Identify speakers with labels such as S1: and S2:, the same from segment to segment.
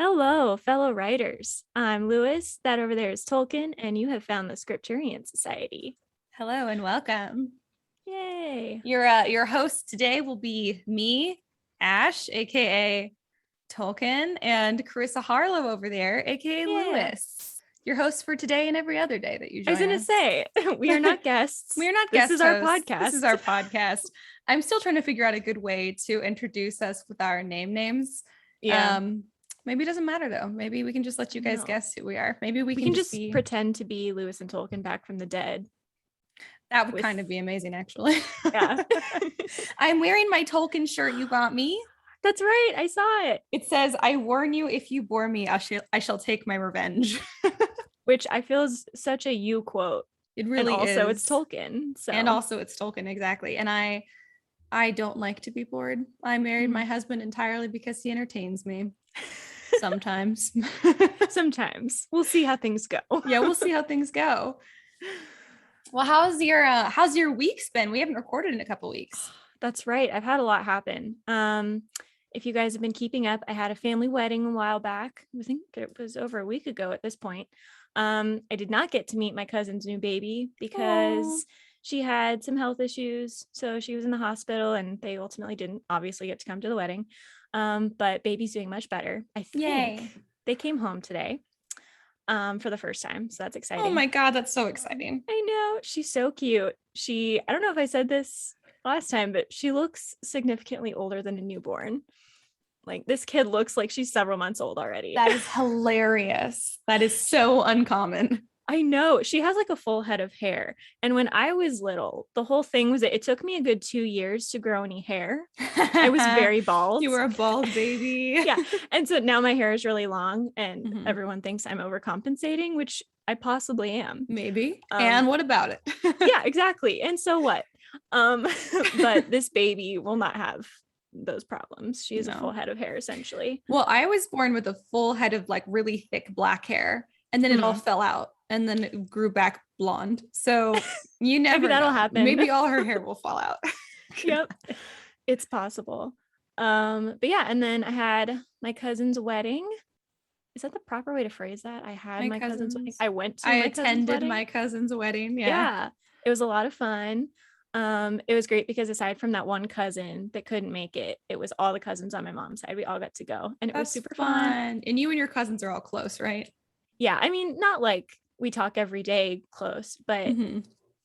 S1: Hello, fellow writers. I'm Lewis. That over there is Tolkien, and you have found the Scripturian Society.
S2: Hello and welcome.
S1: Yay.
S2: Your host today will be me, Ash, aka Tolkien, and Carissa Harlow over there, aka Lewis. Your host for today and every other day that you join us.
S1: I was going to say, we are not guests.
S2: We are not
S1: This
S2: guest
S1: is our
S2: hosts.
S1: podcast.
S2: This is our podcast. I'm still trying to figure out a good way to introduce us with our names.
S1: Yeah.
S2: Maybe it doesn't matter though. Maybe we can just let you guys guess who we are. Maybe we can just
S1: pretend to be Lewis and Tolkien back from the dead.
S2: That would kind of be amazing, actually.
S1: Yeah.
S2: I'm wearing my Tolkien shirt you got me.
S1: That's right. I saw it.
S2: It says, "I warn you, if you bore me, I shall take my revenge."
S1: Which I feel is such a you quote.
S2: It really
S1: is. Also,
S2: it's
S1: Tolkien. So.
S2: And also it's Tolkien, exactly. And I don't like to be bored. I married my husband entirely because he entertains me. Sometimes.
S1: Sometimes. We'll see how things go.
S2: Yeah, we'll see how things go. Well, how's your week's been? We haven't recorded in a couple weeks.
S1: That's right. I've had a lot happen. If you guys have been keeping up, I had a family wedding a while back. I think it was over a week ago at this point. I did not get to meet my cousin's new baby because she had some health issues. So she was in the hospital and they ultimately didn't obviously get to come to the wedding. But baby's doing much better. I think
S2: Yay.
S1: They came home today for the first time. So that's exciting.
S2: Oh my God, that's so exciting.
S1: I know. She's so cute. I don't know if I said this last time, but she looks significantly older than a newborn. Like, this kid looks like she's several months old already.
S2: That is hilarious. That is so uncommon.
S1: I know. She has like a full head of hair. And when I was little, the whole thing was that it took me a good 2 years to grow any hair. I was very bald.
S2: You were a bald baby.
S1: Yeah. And so now my hair is really long and everyone thinks I'm overcompensating, which I possibly am.
S2: Maybe. And what about it?
S1: Yeah, exactly. And so what? But this baby will not have those problems. She has a full head of hair, essentially.
S2: Well, I was born with a full head of like really thick black hair, and then it all fell out, and then it grew back blonde. So you never
S1: Maybe that'll
S2: know.
S1: happen.
S2: Maybe all her hair will fall out.
S1: Yep, it's possible. But yeah, and then I had my cousin's wedding. Is that the proper way to phrase that? I had my cousin's wedding. I
S2: attended my cousin's wedding.
S1: Yeah, it was a lot of fun. It was great because aside from that one cousin that couldn't make it, it was all the cousins on my mom's side. We all got to go, and it was super fun.
S2: And you and your cousins are all close, right?
S1: Yeah, I mean, not like we talk every day close, but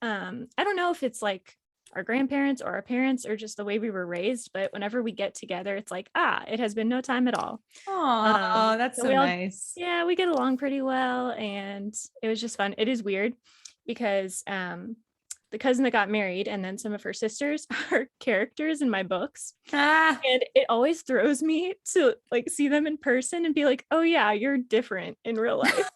S1: I don't know if it's like our grandparents or our parents or just the way we were raised, but whenever we get together, it's like, it has been no time at all.
S2: Oh, that's so nice.
S1: Yeah, we get along pretty well, and it was just fun. It is weird because the cousin that got married and then some of her sisters are characters in my books. And it always throws me to like see them in person and be like, oh yeah, you're different in real life.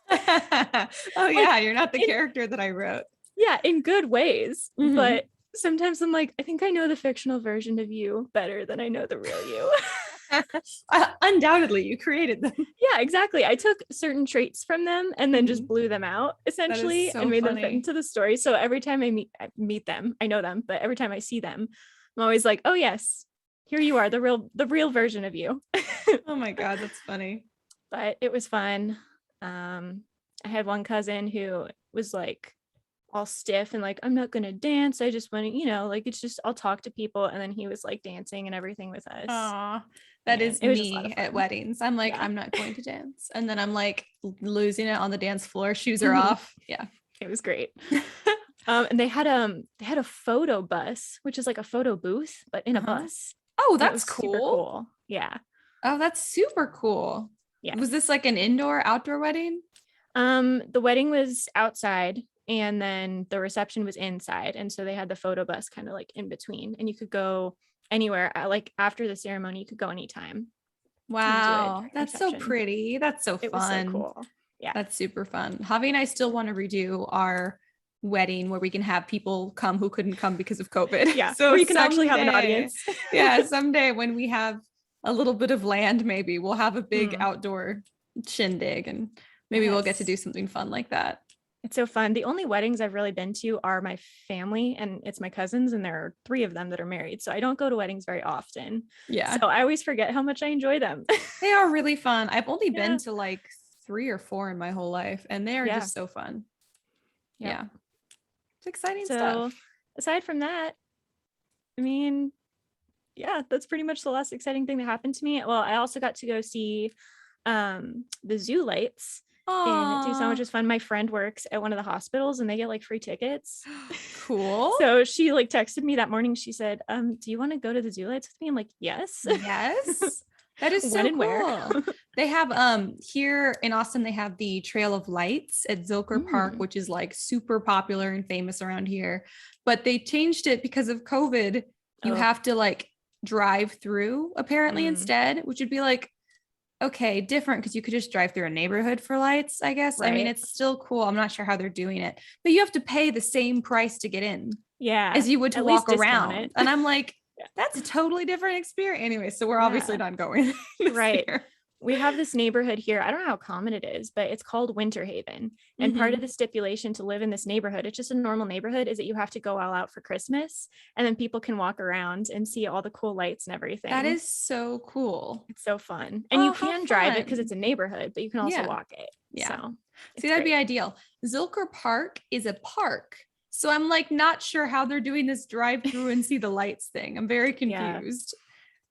S2: You're not the character that I wrote.
S1: Yeah, in good ways. But sometimes I'm like, I think I know the fictional version of you better than I know the real you.
S2: Undoubtedly, you created them.
S1: Yeah, exactly. I took certain traits from them and then just blew them out essentially and made them fit into the story. So every time I meet them, I know them, but every time I see them, I'm always like, oh yes, here you are, the real version of you.
S2: Oh my God, that's funny.
S1: But it was fun. I had one cousin who was like all stiff and like, I'm not gonna dance, I just want to, like, it's just I'll talk to people, and then he was like dancing and everything with us.
S2: That is me at weddings. I'm like, I'm not going to dance, and then I'm like losing it on the dance floor, shoes are off. Yeah,
S1: it was great. And they had a photo bus, which is like a photo booth but in a bus.
S2: Oh, that's cool.
S1: Yeah.
S2: Oh, that's super cool. Yeah. Was this like an outdoor wedding?
S1: The wedding was outside and then the reception was inside, and so they had the photo bus kind of like in between, and you could go anywhere. Like after the ceremony, you could go anytime.
S2: Wow, that's so pretty. That's so fun.
S1: It was so cool. Yeah,
S2: that's super fun. Javi and I still want to redo our wedding where we can have people come who couldn't come because of COVID.
S1: Yeah, so you can actually have an audience.
S2: Yeah, someday when we have a little bit of land, maybe we'll have a big outdoor shindig, and maybe we'll get to do something fun like that.
S1: It's so fun. The only weddings I've really been to are my family, and it's my cousins, and there are 3 of them that are married. So I don't go to weddings very often.
S2: Yeah.
S1: So I always forget how much I enjoy them.
S2: They are really fun. I've only
S1: Yeah.
S2: been to like 3 or 4 in my whole life, and they are
S1: Yeah.
S2: just so fun.
S1: Yep.
S2: Yeah. It's exciting
S1: So
S2: stuff.
S1: aside from that, I mean, yeah, that's pretty much the last exciting thing that happened to me. Well, I also got to go see the zoo lights in Tucson, which
S2: Aw.
S1: is fun. My friend works at one of the hospitals and they get like free tickets.
S2: Cool.
S1: So she like texted me that morning. She said, do you want to go to the zoo lights with me? I'm like, yes.
S2: Yes. That is
S1: When
S2: so
S1: and where?
S2: cool. They have here in Austin, they have the Trail of Lights at Zilker Park, which is like super popular and famous around here. But they changed it because of COVID. You have to like drive through apparently instead, which would be like, okay, different because you could just drive through a neighborhood for lights, I guess.
S1: Right.
S2: I mean, it's still cool. I'm not sure how they're doing it, but you have to pay the same price to get in as you would to walk around. And I'm like, that's a totally different experience. Anyway, so we're obviously not going
S1: right
S2: year.
S1: We have this neighborhood here. I don't know how common it is, but it's called Winter Haven. And part of the stipulation to live in this neighborhood, it's just a normal neighborhood, is that you have to go all out for Christmas, and then people can walk around and see all the cool lights and everything.
S2: That is so cool.
S1: It's so fun. And you can drive it because it's a neighborhood, but you can also walk it.
S2: Yeah.
S1: So
S2: see, that'd be ideal. Zilker Park is a park. So I'm like not sure how they're doing this drive through and see the lights thing. I'm very confused.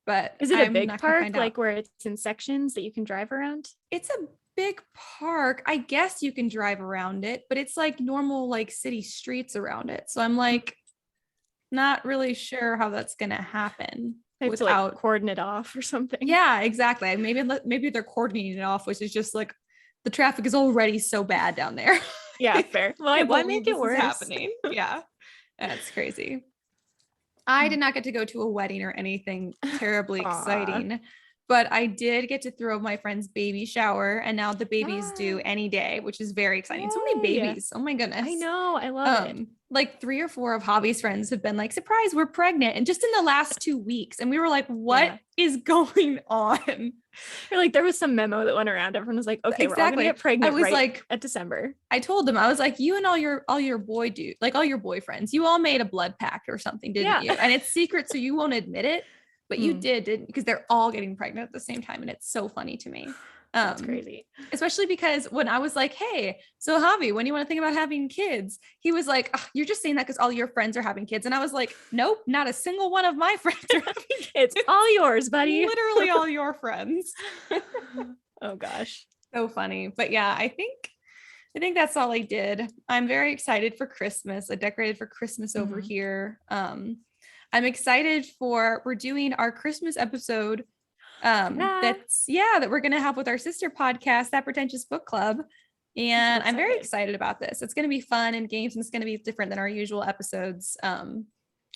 S2: But
S1: is it a big park, like where it's in sections that you can drive around?
S2: It's a big park. I guess you can drive around it, but it's like normal like city streets around it. So I'm like not really sure how that's gonna happen
S1: without like cordon it off or something.
S2: Yeah, exactly. Maybe they're cordoning it off, which is just like the traffic is already so bad down there.
S1: Yeah, fair. Well, why make it worse?
S2: Happening? Yeah, that's crazy. I did not get to go to a wedding or anything terribly exciting, but I did get to throw my friend's baby shower, and now the baby is due any day, which is very exciting. So many babies. Oh my goodness.
S1: I know. I love it.
S2: Like 3 or 4 of Javi's friends have been like, surprise, we're pregnant. And just in the last 2 weeks. And we were like, what is going on?
S1: Or like there was some memo that went around. Everyone was like, okay, we're all gonna get pregnant. I was like at December.
S2: I told them, I was like, you and all your boyfriends, you all made a blood pact or something, didn't you? And it's secret, so you won't admit it, but you didn't, because they're all getting pregnant at the same time. And it's so funny to me.
S1: That's crazy.
S2: Especially because when I was like, hey, so Javi, when do you want to think about having kids? He was like, oh, you're just saying that because all your friends are having kids. And I was like, nope, not a single one of my friends are having kids.
S1: It's all yours, buddy.
S2: Literally all your friends.
S1: Oh gosh.
S2: So funny. But yeah, I think that's all I did. I'm very excited for Christmas. I decorated for Christmas over here. I'm excited we're doing our Christmas episode that we're gonna have with our sister podcast, That Pretentious Book Club, and I'm very excited about this. It's gonna be fun and games, and it's gonna be different than our usual episodes. I'm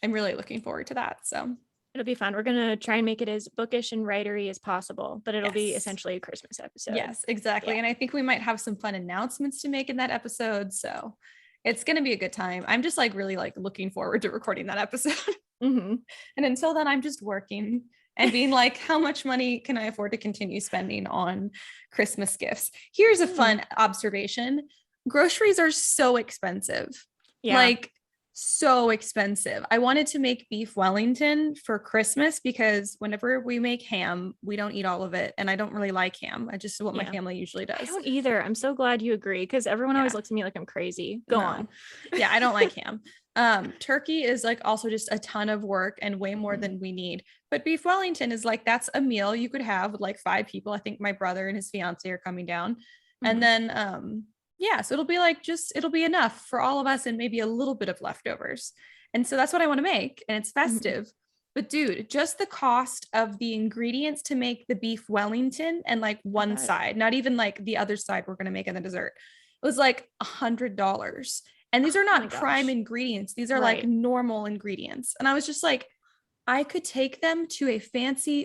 S2: really looking forward to that. So
S1: it'll be fun. We're gonna try and make it as bookish and writery as possible, but it'll be essentially a Christmas episode.
S2: Yes, exactly. And I think we might have some fun announcements to make in that episode, so it's gonna be a good time. I'm just like really like looking forward to recording that episode. And until then, I'm just working and being like, how much money can I afford to continue spending on Christmas gifts? Here's a fun observation. Groceries are so expensive. Like so expensive. I wanted to make beef Wellington for Christmas because whenever we make ham, we don't eat all of it. And I don't really like ham. I just what my family usually does.
S1: I don't either. I'm so glad you agree, because everyone always looks at me like I'm crazy. Go on.
S2: Yeah, I don't like ham. Turkey is like also just a ton of work and way more than we need. But beef Wellington is like, that's a meal you could have with like 5 people. I think my brother and his fiance are coming down. And then so it'll be enough for all of us and maybe a little bit of leftovers. And so that's what I want to make. And it's festive. But dude, just the cost of the ingredients to make the beef Wellington and like one side, not even like the other side we're going to make in the dessert, it was like $100. And these are not prime ingredients. These are like normal ingredients. And I was just like, I could take them to a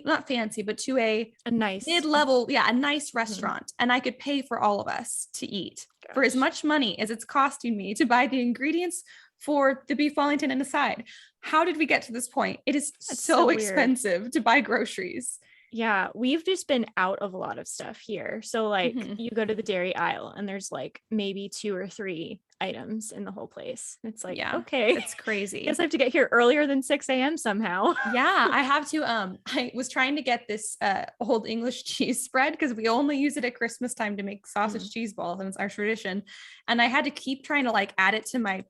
S2: not fancy, but to a nice mid-level, a nice restaurant. And I could pay for all of us to eat for as much money as it's costing me to buy the ingredients for the beef Wellington and a side. How did we get to this point? It is so expensive to buy groceries.
S1: Yeah, we've just been out of a lot of stuff here. So like
S2: Mhm.
S1: you go to the dairy aisle and there's like maybe 2 or 3 items in the whole place. It's like,
S2: Yeah,
S1: okay,
S2: it's crazy.
S1: guess I have to get here earlier than 6 a.m. somehow.
S2: Yeah, I have to I was trying to get this old English cheese spread because we only use it at Christmas time to make sausage cheese balls and it's our tradition. And I had to keep trying to like add it to my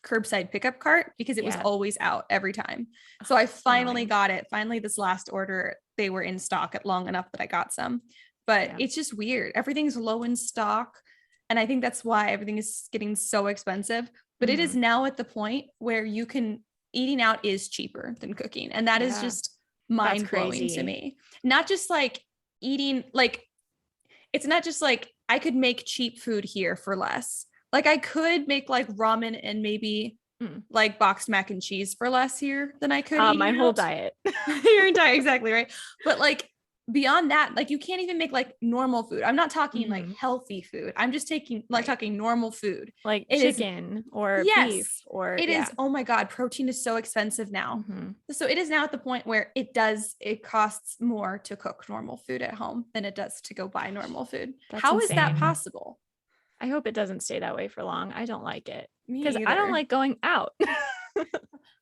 S2: curbside pickup cart because it was
S1: Yeah.
S2: always out every time. So I
S1: So
S2: finally
S1: annoying.
S2: got it. Finally this last order they were in stock at long enough that I got some. But
S1: Yeah.
S2: it's just weird. Everything's low in stock and I think that's why everything is getting so expensive. But it is
S1: Mhm.
S2: now at the point where you can eating out is cheaper than cooking. And that is
S1: Yeah.
S2: just
S1: That's
S2: mind blowing to
S1: crazy.
S2: me. Not just like eating, like, it's not just like I could make cheap food here for less. Like, I could make like ramen and maybe
S1: Mm.
S2: like boxed mac and cheese for less here than I could
S1: My
S2: eating
S1: whole
S2: out.
S1: diet.
S2: Your entire, exactly right. But like, beyond that, like you can't even make like normal food. I'm not talking like
S1: Mhm.
S2: healthy food. I'm just
S1: Right.
S2: talking normal food.
S1: Like
S2: It is.
S1: chicken or beef
S2: Yes,
S1: or
S2: it
S1: yeah.
S2: is. Oh my God, protein is so expensive now.
S1: Mhm.
S2: So it is now at the point where it costs more to cook normal food at home than it does to go buy normal food.
S1: That's
S2: How is that
S1: insane.
S2: possible?
S1: I hope it doesn't stay that way for long. I don't like it because
S2: Me
S1: I don't
S2: either.
S1: like going out.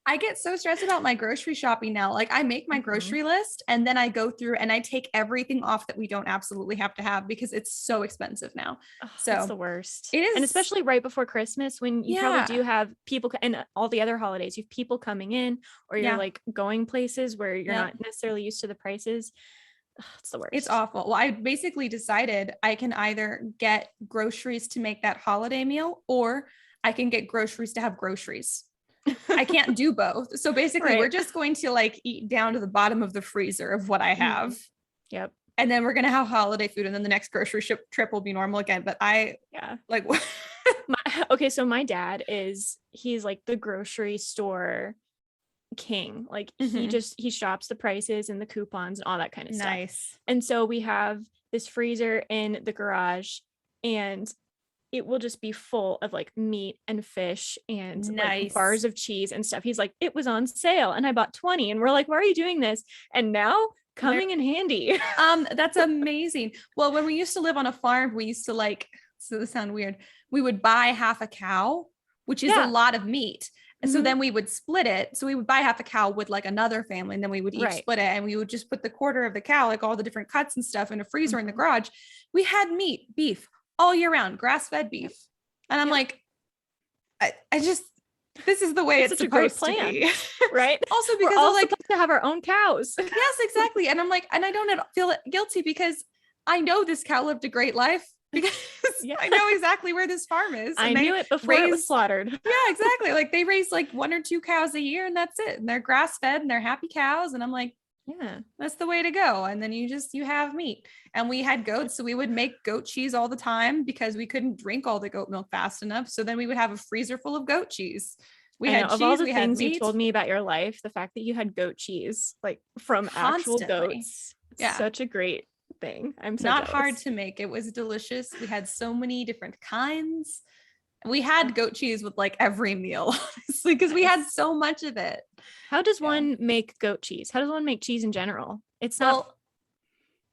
S2: I get so stressed about my grocery shopping now. Like I make my
S1: Mhm.
S2: grocery list and then I go through and I take everything off that we don't absolutely have to have because it's so expensive now.
S1: Ugh, it's
S2: So
S1: the worst.
S2: it
S1: And
S2: is,
S1: especially right before Christmas when you probably
S2: yeah,
S1: do have people and all the other holidays, you have people coming in or you're
S2: yeah,
S1: like going places where you're
S2: yep.
S1: not necessarily used to the prices. Ugh, it's the
S2: It's
S1: worst.
S2: awful. Well, I basically decided I can either get groceries to make that holiday meal or I can get groceries to have groceries. I can't do both. So basically, we're
S1: Right.
S2: just going to like eat down to the bottom of the freezer of what I have.
S1: Mhm. Yep.
S2: And then we're going to have holiday food. And then the next trip will be normal again. But I
S1: Yeah.
S2: like,
S1: Okay, so my dad he's like the grocery store king. Like
S2: Mhm.
S1: he shops the prices and the coupons and all that kind of stuff.
S2: Nice.
S1: And so we have this freezer in the garage and it will just be full of like meat and fish and like
S2: Nice.
S1: bars of cheese and stuff. He's like, it was on sale and I bought 20. And we're like, why are you doing this? And now
S2: There,
S1: coming in handy.
S2: that's amazing. Well, when we used to live on a farm, we used to like, so this sound weird, we would buy half a cow, which is a
S1: Yeah.
S2: lot of meat. And so
S1: Mhm.
S2: then we would split it. So we would buy half a cow with like another family, and then we would each
S1: Right.
S2: split it. And we would just put the quarter of the cow, like all the different cuts and stuff, in a freezer in the
S1: Mhm.
S2: garage. We had meat, beef all year round, grass fed
S1: Yep.
S2: beef. And I'm
S1: Yep.
S2: like, I just, this is the way
S1: It's
S2: it's
S1: such a great
S2: supposed to
S1: plan.
S2: be.
S1: Right.
S2: Also,
S1: We're
S2: because of
S1: all
S2: like,
S1: supposed to have our own cows.
S2: yes, exactly. And I'm like, and I don't feel guilty because I know this cow lived a great life because
S1: Yeah.
S2: I know exactly where this farm is.
S1: I
S2: And they
S1: knew it before it was
S2: raise,
S1: slaughtered.
S2: yeah, exactly. Like they raise like 1 or 2 cows a year and that's it. And they're grass fed and they're happy cows. And I'm like,
S1: Yeah.
S2: that's the way to go. And then you have meat. And we had goats. So we would make goat cheese all the time because we couldn't drink all the goat milk fast enough. So then we would have a freezer full of goat cheese. We
S1: I know
S2: had
S1: of all
S2: cheese,
S1: the
S2: we had
S1: things you
S2: meat
S1: told me about your life, the fact that you had goat cheese, like from actual
S2: constantly.
S1: goats,
S2: Yeah.
S1: such a great thing. I'm so
S2: Not hard
S1: jealous.
S2: to make. It was delicious. We had so many different kinds. We had goat cheese with like every meal, honestly, because we had
S1: Nice.
S2: so much of it.
S1: How does
S2: Yeah.
S1: one make goat cheese? How does one make cheese in general? It's not,
S2: Well,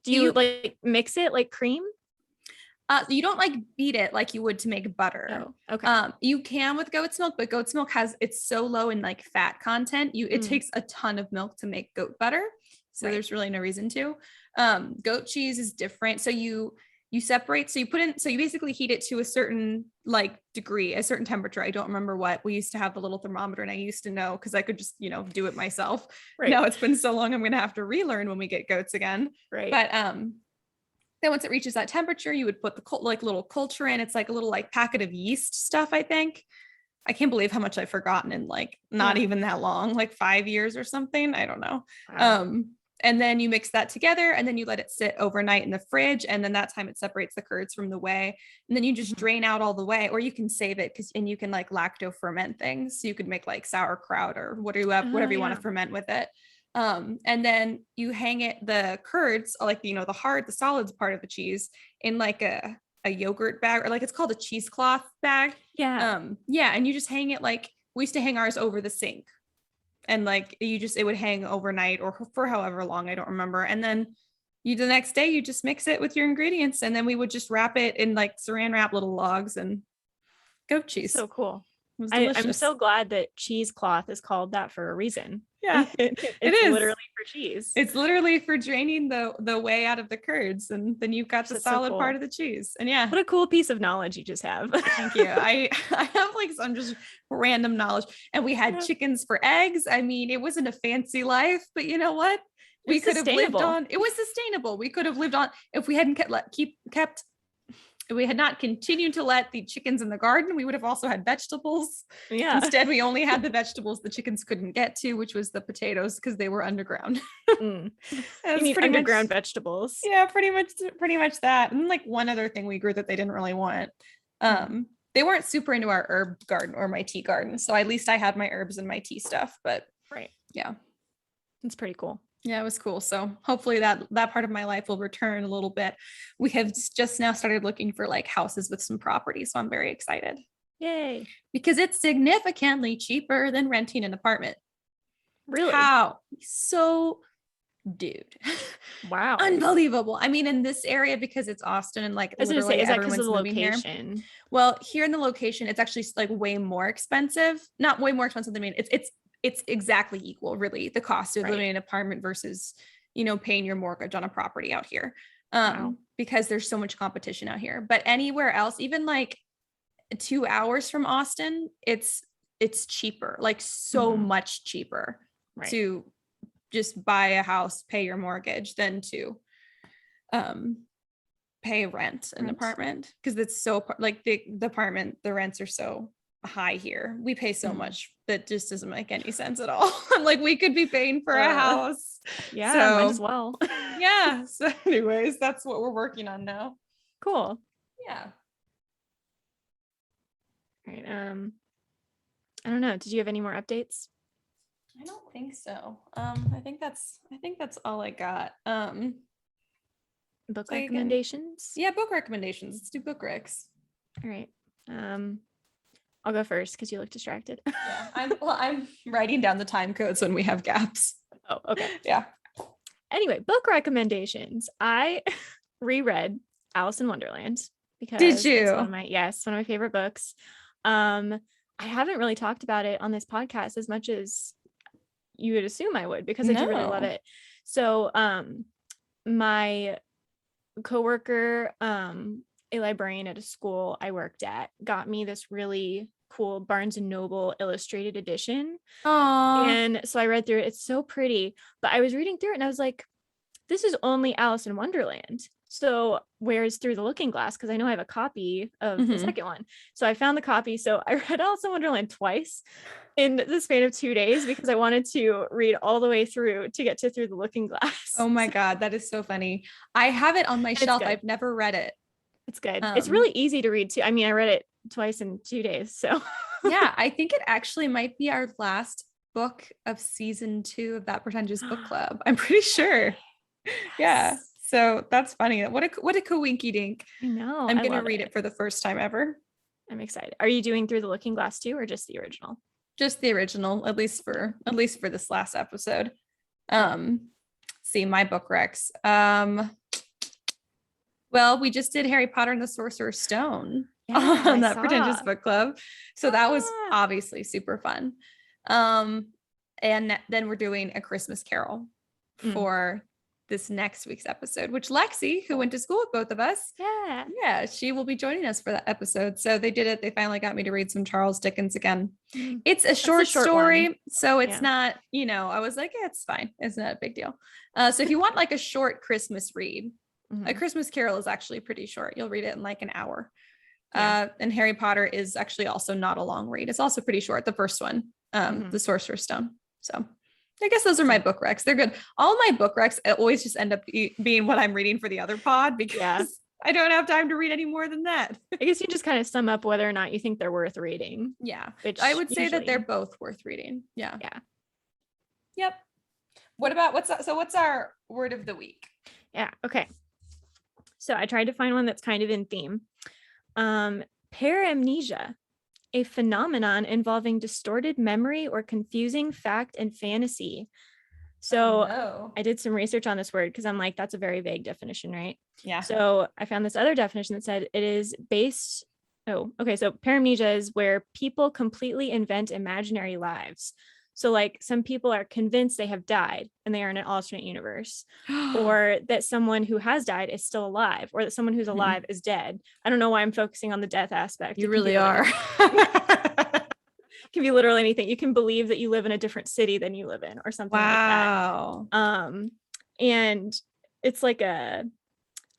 S1: do you
S2: you
S1: like mix it like cream?
S2: you don't like beat it like you would to make butter.
S1: Oh, okay.
S2: You can with goat's milk, but goat's milk it's so low in like fat content. It
S1: Mm,
S2: takes a ton of milk to make goat butter. So
S1: right.
S2: there's really no reason to. Goat cheese is different. So you separate, so you basically heat it to a certain like degree, a certain temperature. I don't remember what. We used to have the little thermometer and I used to know because I could just, do it myself.
S1: Right.
S2: Now it's been so long, I'm gonna have to relearn when we get goats again.
S1: Right.
S2: But then once it reaches that temperature, you would put the like little culture in. It's like a little like packet of yeast stuff, I think. I can't believe how much I've forgotten in like not
S1: Yeah.
S2: even that long, like 5 years or something. I don't know.
S1: Wow.
S2: And then you mix that together and then you let it sit overnight in the fridge. And then that time it separates the curds from the whey. And then you just
S1: Mhm.
S2: drain out all the whey, or you can save it and you can like lacto ferment things. So you could make like sauerkraut or
S1: Oh,
S2: whatever you want
S1: yeah.
S2: to ferment with it. And then you hang the curds, like, the solids part of the cheese in like a yogurt bag, or like it's called a cheesecloth bag.
S1: Yeah.
S2: Yeah. And you just hang it, like we used to hang ours over the sink. And like it would hang overnight or for however long, I don't remember. And then the next day you just mix it with your ingredients, and then we would just wrap it in like saran wrap little logs and goat cheese.
S1: So cool.
S2: It was
S1: I'm
S2: delicious.
S1: so glad that cheesecloth is called that for a reason.
S2: Yeah,
S1: It's
S2: it is
S1: literally for cheese.
S2: It's literally for draining the whey out of the curds, and then you've got the
S1: That's so
S2: solid
S1: cool.
S2: part of the cheese. And yeah,
S1: What a cool piece of knowledge you just have.
S2: thank you. I have like some just random knowledge. And we had chickens for eggs. I mean, it wasn't a fancy life, but you know what? We could have lived on. It was sustainable. We could have lived on if we hadn't kept if we had not continued to let the chickens in the garden. We would have also had vegetables.
S1: Yeah.
S2: Instead, we only had the vegetables the chickens couldn't get to, which was the potatoes, because they were underground.
S1: You need underground vegetables.
S2: Yeah, pretty much that. And like one other thing we grew that they didn't really want. They weren't super into our herb garden or my tea garden. So at least I had my herbs and my tea stuff. But
S1: right.
S2: Yeah.
S1: It's pretty cool.
S2: Yeah, it was cool. So hopefully that part of my life will return a little bit. We have just now started looking for like houses with some property. So I'm very excited.
S1: Yay.
S2: Because it's significantly cheaper than renting an apartment.
S1: Really?
S2: How? So, dude.
S1: Wow.
S2: Unbelievable. I mean, in this area, because it's Austin and like literally
S1: is that
S2: everyone's
S1: because of the
S2: moving
S1: location?
S2: here. Well, here in the location, it's actually like way more expensive. Not way more expensive than it's exactly equal, really, the cost of living in an apartment versus, paying your mortgage on a property out here. Because there's so much competition out here. But anywhere else, even like 2 hours from Austin, it's cheaper, like so much cheaper to just buy a house, pay your mortgage, than to pay rent an apartment, because it's so like the apartment, the rents are so high here. We pay so much that just doesn't make any sense at all. I'm like, we could be paying for a house.
S1: Yeah,
S2: so,
S1: might as well.
S2: Yeah. So anyways, that's what we're working on now.
S1: Cool.
S2: Yeah.
S1: All right. I don't know. Did you have any more updates?
S2: I don't think so. I think that's all I got.
S1: Book recommendations?
S2: Yeah, book recommendations. Let's do book recs.
S1: All right. I'll go first because you look distracted.
S2: Yeah, I'm writing down the time codes when we have gaps.
S1: Oh, okay.
S2: Yeah.
S1: Anyway, book recommendations. I reread Alice in Wonderland because
S2: did you?
S1: It's one of my favorite books. I haven't really talked about it on this podcast as much as you would assume I would, because I do really love it. So my coworker, a librarian at a school I worked at, got me this really cool Barnes and Noble illustrated edition.
S2: Aww.
S1: And so I read through it. It's so pretty. But I was reading through it and I was like, this is only Alice in Wonderland. So where's Through the Looking Glass? Because I know I have a copy of the second one. So I found the copy. So I read Alice in Wonderland twice in the span of 2 days because I wanted to read all the way through to get to Through the Looking Glass.
S2: Oh my God, that is so funny. I have it on my shelf. I've never read it.
S1: It's good. It's really easy to read too. I mean, I read it twice in 2 days. So
S2: yeah, I think it actually might be our last book of season 2 of That Pretentious Book Club. I'm pretty sure. Yes. Yeah. So that's funny. What a coinky dink.
S1: I know.
S2: I'm going to read it for the first time ever.
S1: I'm excited. Are you doing Through the Looking Glass too, or just the original?
S2: Just the original, at least for this last episode. See my book recs. Well, we just did Harry Potter and the Sorcerer's Stone on That Pretentious Book Club. So that was obviously super fun. And then we're doing A Christmas Carol for this next week's episode, which Lexi, who went to school with both of us, she will be joining us for that episode. So they did it. They finally got me to read some Charles Dickens again. It's a short story, one. So it's not, I was like, it's fine. It's not a big deal. So if you want like a short Christmas read, A Christmas Carol is actually pretty short. You'll read it in like an hour. And Harry Potter is actually also not a long read. It's also pretty short. The first one, The Sorcerer's Stone. So I guess those are my book recs. They're good. All my book recs always just end up being what I'm reading for the other pod, because I don't have time to read any more than that.
S1: I guess you just kind of sum up whether or not you think they're worth reading.
S2: Yeah. Which I would say that they're both worth reading. Yeah.
S1: Yeah.
S2: Yep. What about what's our word of the week?
S1: Yeah. Okay. So I tried to find one that's kind of in theme. Paramnesia. a phenomenon involving distorted memory or confusing fact and fantasy. So
S2: no.
S1: I did some research on this word because I'm like, that's a very vague definition, right?
S2: Yeah.
S1: So I found this other definition that said it is based. Oh, okay. So paramnesia is where people completely invent imaginary lives. So, like, some people are convinced they have died and they are in an alternate universe, or that someone who has died is still alive, or that someone who's alive is dead. I don't know why I'm focusing on the death aspect.
S2: You really are.
S1: It can be literally anything. You can believe that you live in a different city than you live in, or something like
S2: Wow.
S1: that. And it's like a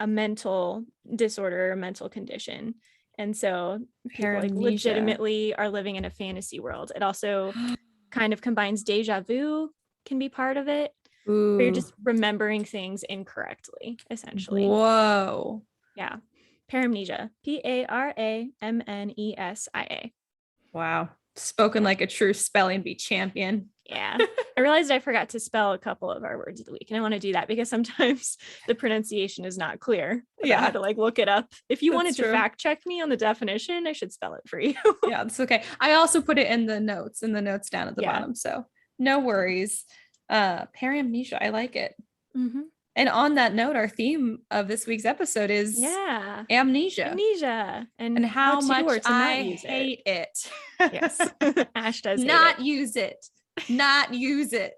S1: mental disorder, a mental condition. And so people like
S2: Paramnesia.
S1: legitimately are living in a fantasy world. It also kind of combines deja vu, can be part of it.
S2: Ooh.
S1: Where you're just remembering things incorrectly, essentially.
S2: Whoa.
S1: Yeah. Paramnesia. Paramnesia.
S2: Wow. Spoken like a true spelling bee champion.
S1: Yeah. I realized I forgot to spell a couple of our words of the week, and I want to do that because sometimes the pronunciation is not clear.
S2: Yeah.
S1: I had to like look it up. If you wanted
S2: true.
S1: to fact check me on the definition, I should spell it for you.
S2: Yeah, that's okay. I also put it in the notes down at the bottom. So no worries. Paramnesia. I like it.
S1: Mm-hmm.
S2: And on that note, our theme of this week's episode is amnesia.
S1: Amnesia.
S2: And how much I
S1: use
S2: hate it.
S1: Yes. Ash does
S2: not use it. Not use it.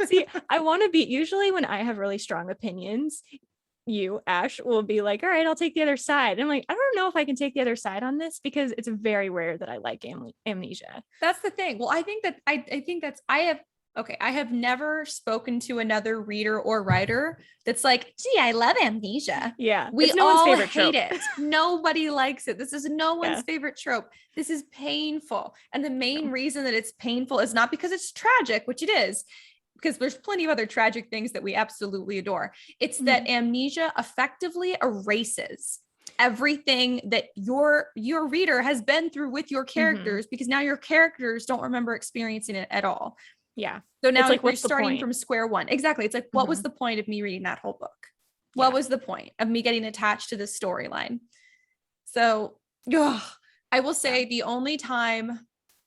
S1: See, I want to be, usually when I have really strong opinions, you, Ash, will be like, all right, I'll take the other side. And I'm like, I don't know if I can take the other side on this because it's very rare that I like amnesia.
S2: That's the thing. Well, I think that I have never spoken to another reader or writer that's like, gee, I love amnesia.
S1: Yeah.
S2: We
S1: no
S2: all
S1: one's favorite
S2: hate
S1: trope.
S2: it. Nobody likes it. This is no one's favorite trope. This is painful. And the main reason that it's painful is not because it's tragic, which it is, because there's plenty of other tragic things that we absolutely adore. It's that amnesia effectively erases everything that your reader has been through with your characters, because now your characters don't remember experiencing it at all.
S1: Yeah.
S2: So now like we're starting from square one. Exactly. It's like, what was the point of me reading that whole book? What was the point of me getting attached to this storyline? So I will say the only time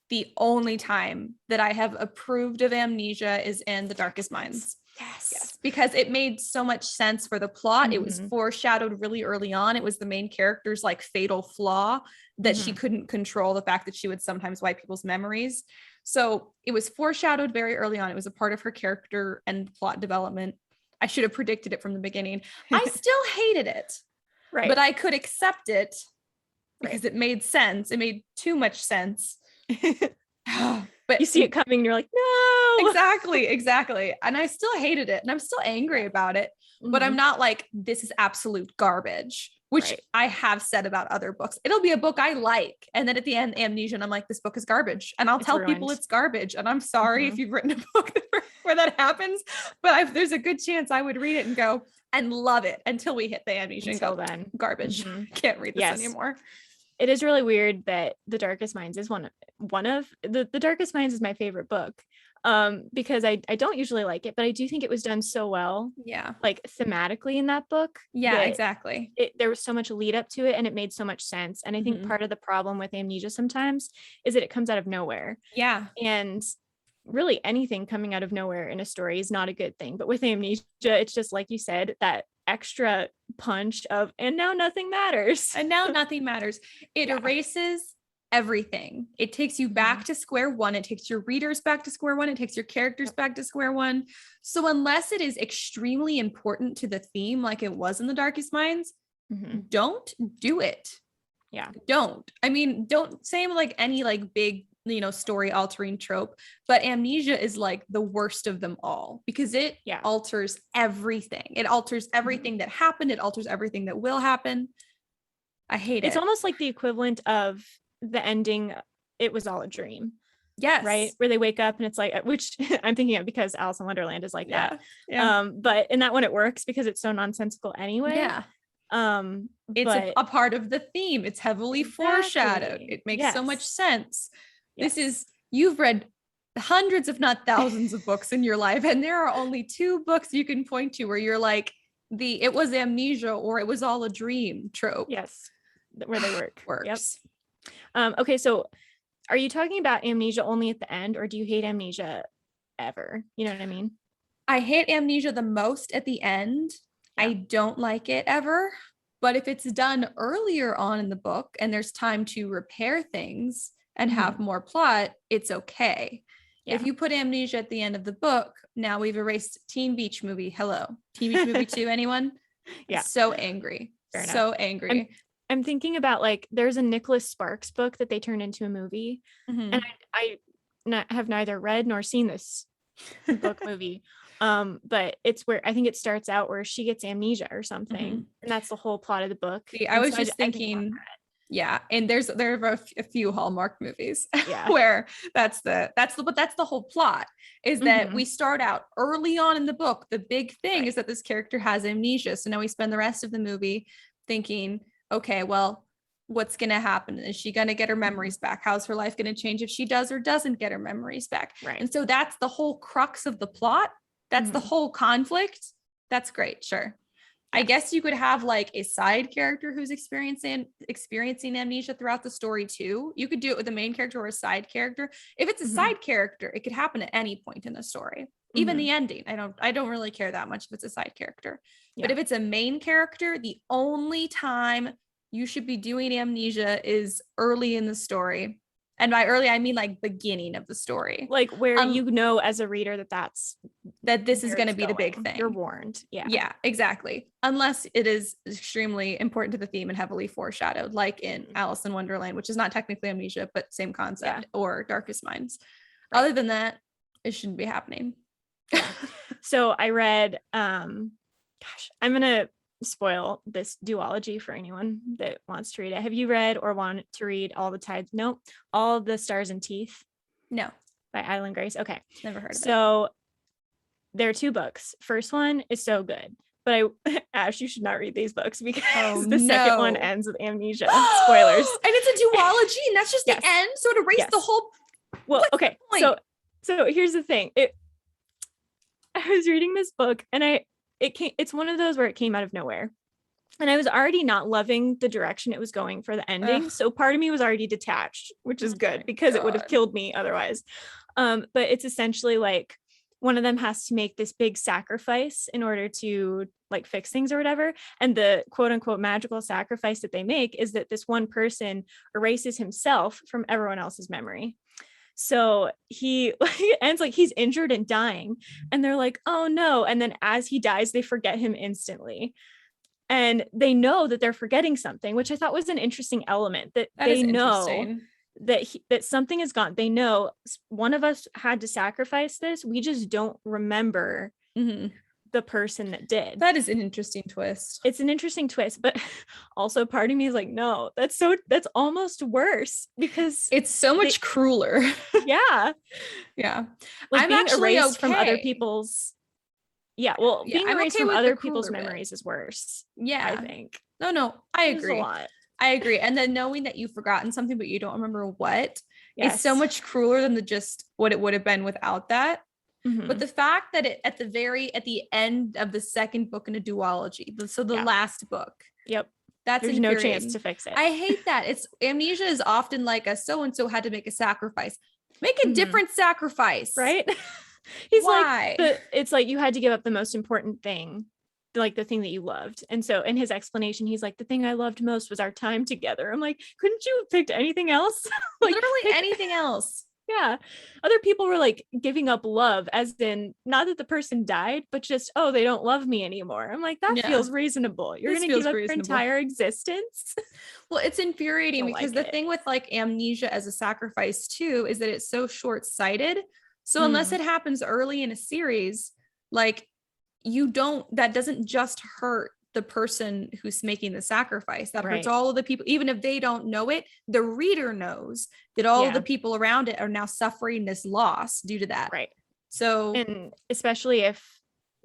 S2: that I have approved of amnesia is in The Darkest Minds. Yes. Because it made so much sense for the plot. It was foreshadowed really early on. It was the main character's like fatal flaw that she couldn't control, the fact that she would sometimes wipe people's memories. So it was foreshadowed very early on. It was a part of her character and plot development. I should have predicted it from the beginning. I still hated it, right? But I could accept it because it made sense. It made too much sense. But
S1: you see it coming and you're like, no.
S2: Exactly. And I still hated it and I'm still angry about it, but I'm not like, this is absolute garbage, which I have said about other books. It'll be a book I like, and then at the end, amnesia, and I'm like, this book is garbage, and I'll tell people it's garbage, and I'm sorry if you've written a book where that happens, but there's a good chance I would read it and go and love it until we hit the amnesia and go, then garbage. Can't read this anymore.
S1: It is really weird that The Darkest Minds is one of the Darkest Minds is my favorite book, because I don't usually like it, but I do think it was done so well, like thematically in that book.
S2: Exactly.
S1: There was so much lead up to it and it made so much sense. And I think part of the problem with amnesia sometimes is that it comes out of nowhere. And really anything coming out of nowhere in a story is not a good thing, but with amnesia, it's just like you said, that extra punch of, and now nothing matters.
S2: It erases everything. It takes you back to square one. It takes your readers back to square one. It takes your characters back to square one. So unless it is extremely important to the theme, like it was in The Darkest Minds, don't do it. Don't say like any like big, story altering trope, but amnesia is like the worst of them all because it alters everything. It alters everything that happened. It alters everything that will happen. I hate it.
S1: It's almost like the equivalent of the ending, It Was All a Dream.
S2: Yes.
S1: Right. Where they wake up and it's like, which I'm thinking of because Alice in Wonderland is like that. But in that one, it works because it's so nonsensical anyway.
S2: It's a part of the theme. It's heavily foreshadowed. It makes so much sense. You've read hundreds, if not thousands of books in your life. And there are only two books you can point to where you're like it was amnesia or it was all a dream trope.
S1: Yes. Where they works.
S2: Yep.
S1: Okay. So Are you talking about Amnesia only at the end, or do you hate Amnesia ever? You know what I mean?
S2: I hate Amnesia the most at the end.
S1: Yeah.
S2: I don't like it ever. But if it's done earlier on in the book and there's time to repair things and have more plot, it's okay.
S1: Yeah.
S2: If you put Amnesia at the end of the book, now we've erased Teen Beach Movie. Hello. Teen Beach Movie 2, anyone?
S1: Yeah.
S2: So angry.
S1: Fair
S2: So
S1: enough.
S2: angry.
S1: I'm thinking about like there's a Nicholas Sparks book that they turned into a movie, and I have neither read nor seen this book movie. But it's where I think it starts out where she gets amnesia or something, and that's the whole plot of the book.
S2: See, I was just thinking, yeah, and there are a few Hallmark movies where that's the whole plot is that we start out early on in the book. The big thing is that this character has amnesia, so now we spend the rest of the movie thinking, okay, well, what's going to happen? Is she going to get her memories back? How's her life going to change if she does or doesn't get her memories back?
S1: Right.
S2: And so that's the whole crux of the plot. That's the whole conflict. That's great. Sure. I guess you could have like a side character who's experiencing amnesia throughout the story too. You could do it with a main character or a side character. If it's a side character, it could happen at any point in the story. Even the ending. I don't really care that much if it's a side character. But if it's a main character, the only time you should be doing amnesia is early in the story. And by early, I mean like beginning of the story.
S1: Like where you know as a reader that
S2: this is going to be the big thing.
S1: You're warned. Yeah.
S2: Yeah, exactly. Unless it is extremely important to the theme and heavily foreshadowed, like in Alice in Wonderland, which is not technically amnesia, but same concept, or Darkest Minds. Right. Other than that, it shouldn't be happening.
S1: So I read, I'm going to spoil this duology for anyone that wants to read it. Have you read or want to read All the Stars and Teeth?
S2: No.
S1: By Adeline Grace? Okay.
S2: Never heard of it.
S1: So there are two books. First one is so good, but Ash, you should not read these books because the second one ends with amnesia. Spoilers.
S2: And it's a duology, and that's just the end. So it erased the whole.
S1: Well, okay. So here's the thing. I was reading this book, and it's one of those where it came out of nowhere. And I was already not loving the direction it was going for the ending. So part of me was already detached, which is good because it would have killed me otherwise. But it's essentially like one of them has to make this big sacrifice in order to like fix things or whatever. And the quote unquote magical sacrifice that they make is that this one person erases himself from everyone else's memory. So he ends like he's injured and dying, and they're like, oh no. And then as he dies, they forget him instantly. And they know that they're forgetting something, which I thought was an interesting element, that they know that something is gone. They know one of us had to sacrifice this. We just don't remember the person that did.
S2: That is an interesting twist.
S1: It's an interesting twist, but also part of me is like, no, that's almost worse because
S2: it's so much crueler.
S1: Yeah.
S2: Yeah.
S1: Like I'm being erased from other people's. Yeah. Well, being erased from other people's memories is worse.
S2: Yeah.
S1: I think.
S2: No, I agree.
S1: A lot.
S2: I agree. And then knowing that you've forgotten something, but you don't remember what, is so much crueler than just what it would have been without that. But the fact that at the end of the second book in a duology, the last book.
S1: Yep.
S2: There's
S1: no chance to fix it.
S2: I hate that. Amnesia is often like a so-and-so had to make a sacrifice. Make a different sacrifice.
S1: Right? He's like, it's like you had to give up the most important thing, like the thing that you loved. And so in his explanation, he's like, the thing I loved most was our time together. I'm like, couldn't you have picked anything else? Like,
S2: literally anything else.
S1: Yeah. Other people were like giving up love, as in not that the person died, but just, oh, they don't love me anymore. I'm like, that feels reasonable. You're going to give up your entire existence.
S2: Well, it's infuriating because the thing with like amnesia as a sacrifice too, is that it's so short-sighted. So unless it happens early in a series, like that doesn't just hurt the person who's making the sacrifice, that hurts all of the people. Even if they don't know it, the reader knows that all of the people around it are now suffering this loss due to that.
S1: Right.
S2: So,
S1: and especially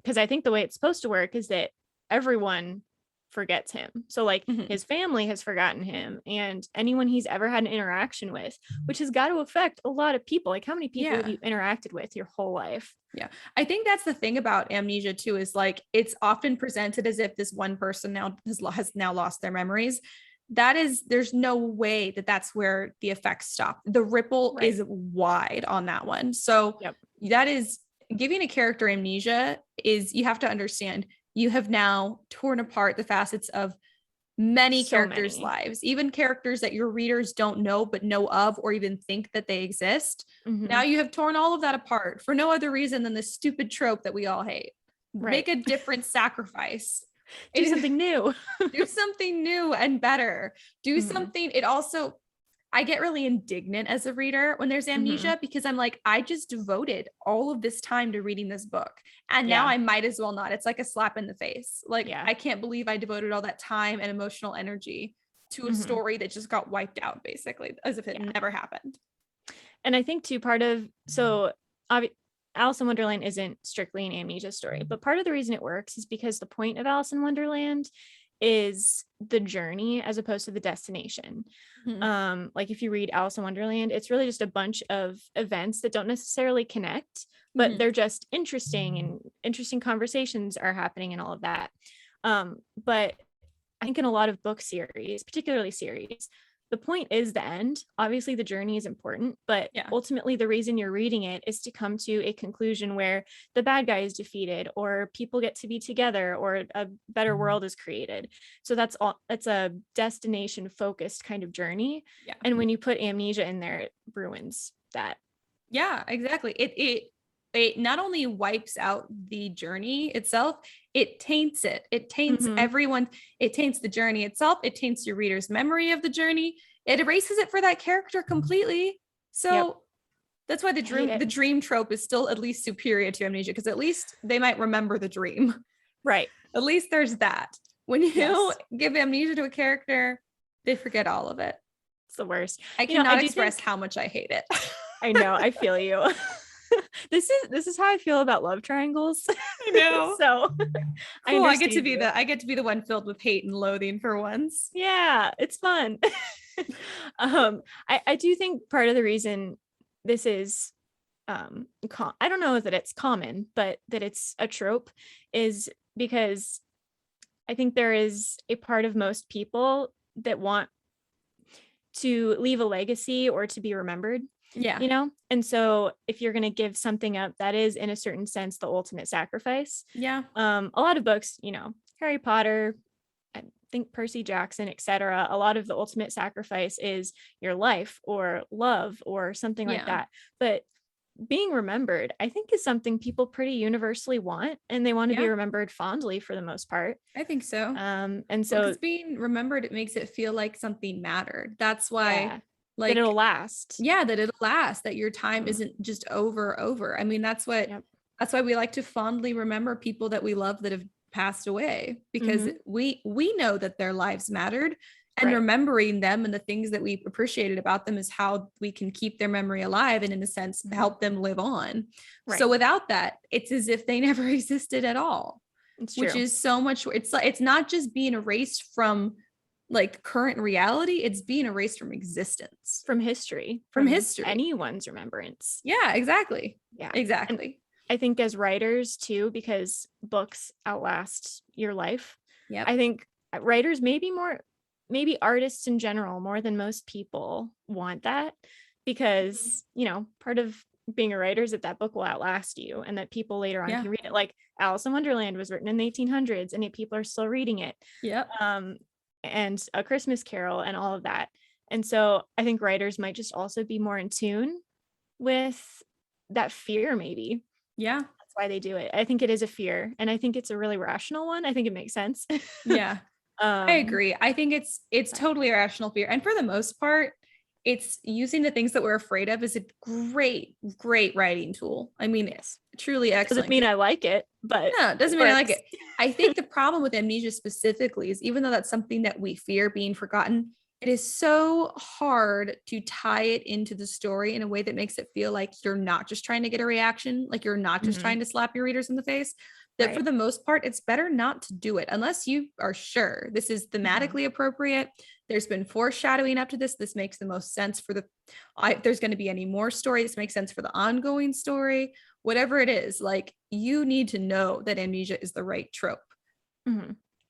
S1: because I think the way it's supposed to work is that everyone forgets him. So like his family has forgotten him, and anyone he's ever had an interaction with, which has got to affect a lot of people. Like how many people have you interacted with your whole life?
S2: Yeah. I think that's the thing about amnesia too, is like, it's often presented as if this one person now has now lost their memories. there's no way that that's where the effects stop. The ripple
S1: Right.
S2: is wide on that one. So
S1: Yep.
S2: that is giving a character amnesia is, you have to understand, you have now torn apart the facets of many
S1: So
S2: characters'
S1: many.
S2: lives, even characters that your readers don't know, but know of, or even think that they exist.
S1: Mhm.
S2: Now you have torn all of that apart for no other reason than this stupid trope that we all hate.
S1: Right.
S2: Make a different sacrifice.
S1: Do something new.
S2: Do something new and better. Do
S1: Mhm.
S2: something. It also, I get really indignant as a reader when there's amnesia because I'm like, I just devoted all of this time to reading this book. And now
S1: Yeah.
S2: I might as well not. It's like a slap in the face. Like,
S1: Yeah.
S2: I can't believe I devoted all that time and emotional energy to a story that just got wiped out, basically, as if it never happened.
S1: And I think too, part of, so Alice in Wonderland isn't strictly an amnesia story, but part of the reason it works is because the point of Alice in Wonderland is the journey as opposed to the destination. Like if you read Alice in Wonderland, it's really just a bunch of events that don't necessarily connect, but they're just interesting, and interesting conversations are happening and all of that. But I think in a lot of book series, particularly series, the point is the end. Obviously the journey is important, but ultimately the reason you're reading it is to come to a conclusion where the bad guy is defeated, or people get to be together, or a better world is created. So that's all. It's a destination focused kind of journey. And when you put amnesia in there, it ruins that.
S2: Yeah, exactly. It not only wipes out the journey itself, it taints it. It taints everyone. It taints the journey itself. It taints your reader's memory of the journey. It erases it for that character completely. So that's why the dream trope is still at least superior to amnesia, because at least they might remember the dream.
S1: Right.
S2: At least there's that. When you give amnesia to a character, they forget all of it.
S1: It's the worst.
S2: I cannot express how much I hate it.
S1: I know. I feel you. This is how I feel about love triangles.
S2: I know.
S1: So
S2: cool. I get to be the one filled with hate and loathing for once.
S1: Yeah, it's fun. I do think part of the reason this is I don't know that it's common, but that it's a trope is because I think there is a part of most people that want to leave a legacy or to be remembered.
S2: Yeah.
S1: You know, and so if you're going to give something up, that is in a certain sense the ultimate sacrifice.
S2: Yeah.
S1: A lot of books, you know, Harry Potter, I think Percy Jackson, etc. A lot of the ultimate sacrifice is your life or love or something like that. But being remembered, I think, is something people pretty universally want, and they want to be remembered fondly for the most part.
S2: I think so.
S1: And so
S2: because being remembered, it makes it feel like something mattered. That's why. Like,
S1: that it'll last.
S2: Yeah, that it'll last, that your time isn't just over. I mean, that's why we like to fondly remember people that we love that have passed away, because we know that their lives mattered, and remembering them and the things that we appreciated about them is how we can keep their memory alive and, in a sense, help them live on. So without that, it's as if they never existed at all. Which is so much. It's not just being erased from like current reality, it's being erased from existence,
S1: from history, anyone's remembrance.
S2: Yeah, exactly.
S1: And I think as writers too, because books outlast your life. I think writers, maybe artists in general, more than most people, want that, because you know, part of being a writer is that book will outlast you, and that people later on can read it. Like Alice in Wonderland was written in the 1800s, and yet people are still reading it. And A Christmas Carol and all of that. And so I think writers might just also be more in tune with that fear, maybe. That's why they do it. I think it is a fear, and I think it's a really rational one. I think it makes sense.
S2: I agree. I think it's totally a rational fear, and for the most part, it's using the things that we're afraid of is a great writing tool. I mean, it's truly excellent.
S1: Doesn't mean I like it, but
S2: no, it doesn't mean I like it. I think the problem with amnesia specifically is, even though that's something that we fear being forgotten, it is so hard to tie it into the story in a way that makes it feel like you're not just trying to get a reaction, like you're not just trying to slap your readers in the face. That for the most part, it's better not to do it unless you are sure this is thematically appropriate. There's been foreshadowing up to this. This makes the most sense for if there's going to be any more story, this makes sense for the ongoing story, whatever it is. Like, you need to know that amnesia is the right trope.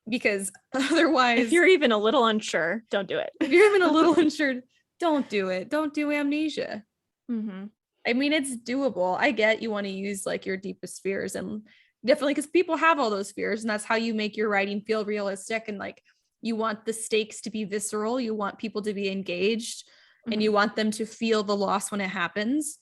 S2: because otherwise,
S1: If you're even a little unsure, don't do it.
S2: if you're even a little unsure, don't do it. Don't do Amnesia.
S1: Mm-hmm.
S2: I mean, it's doable. I get you want to use like your deepest fears, and definitely because people have all those fears, and that's how you make your writing feel realistic. And like, you want the stakes to be visceral. You want people to be engaged, and you want them to feel the loss when it happens.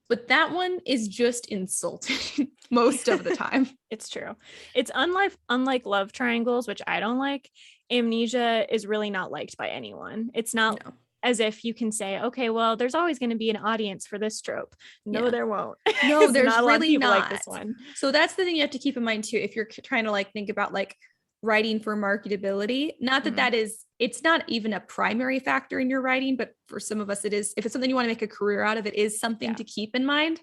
S2: But that one is just insulting most of the time.
S1: It's true. It's unlike love triangles, which I don't like. Amnesia is really not liked by anyone. It's not as if you can say, okay, well, there's always going to be an audience for this trope. No, there won't.
S2: No, there's
S1: not a lot of
S2: really
S1: people
S2: not.
S1: like this one.
S2: So that's the thing you have to keep in mind too. If you're trying to like think about like writing for marketability, not that that is, it's not even a primary factor in your writing, but for some of us it is. If it's something you want to make a career out of, it is something to keep in mind.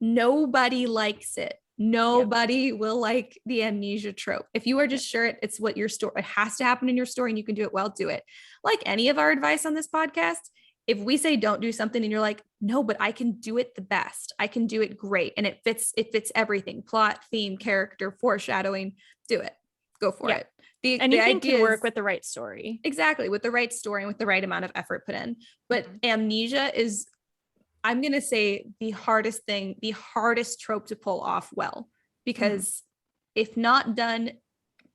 S2: Nobody likes it. Nobody will like the amnesia trope. If you are just sure it's what your story, it has to happen in your story and you can do it well, do it. Like any of our advice on this podcast, if we say don't do something and you're like, no, but I can do it the best, I can do it great, and it fits everything, plot, theme, character, foreshadowing, do it. Go for it.
S1: Anything can work with the right story.
S2: Exactly, with the right story and with the right amount of effort put in. But amnesia is, I'm going to say, the hardest thing, the hardest trope to pull off well, because if not done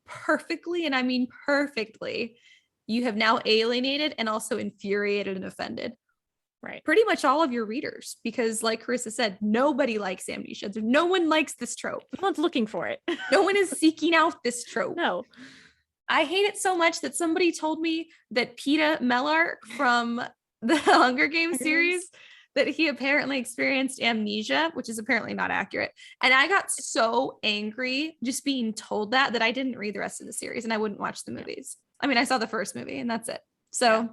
S2: perfectly, and I mean perfectly, you have now alienated and also infuriated and offended pretty much all of your readers, because like Carissa said, nobody likes amnesia. No one likes this trope.
S1: No one's looking for it.
S2: No one is seeking out this trope.
S1: No.
S2: I hate it so much that somebody told me that Peeta Mellark from the Hunger Games series, that he apparently experienced amnesia, which is apparently not accurate. And I got so angry just being told that I didn't read the rest of the series and I wouldn't watch the movies. I mean, I saw the first movie and that's it. So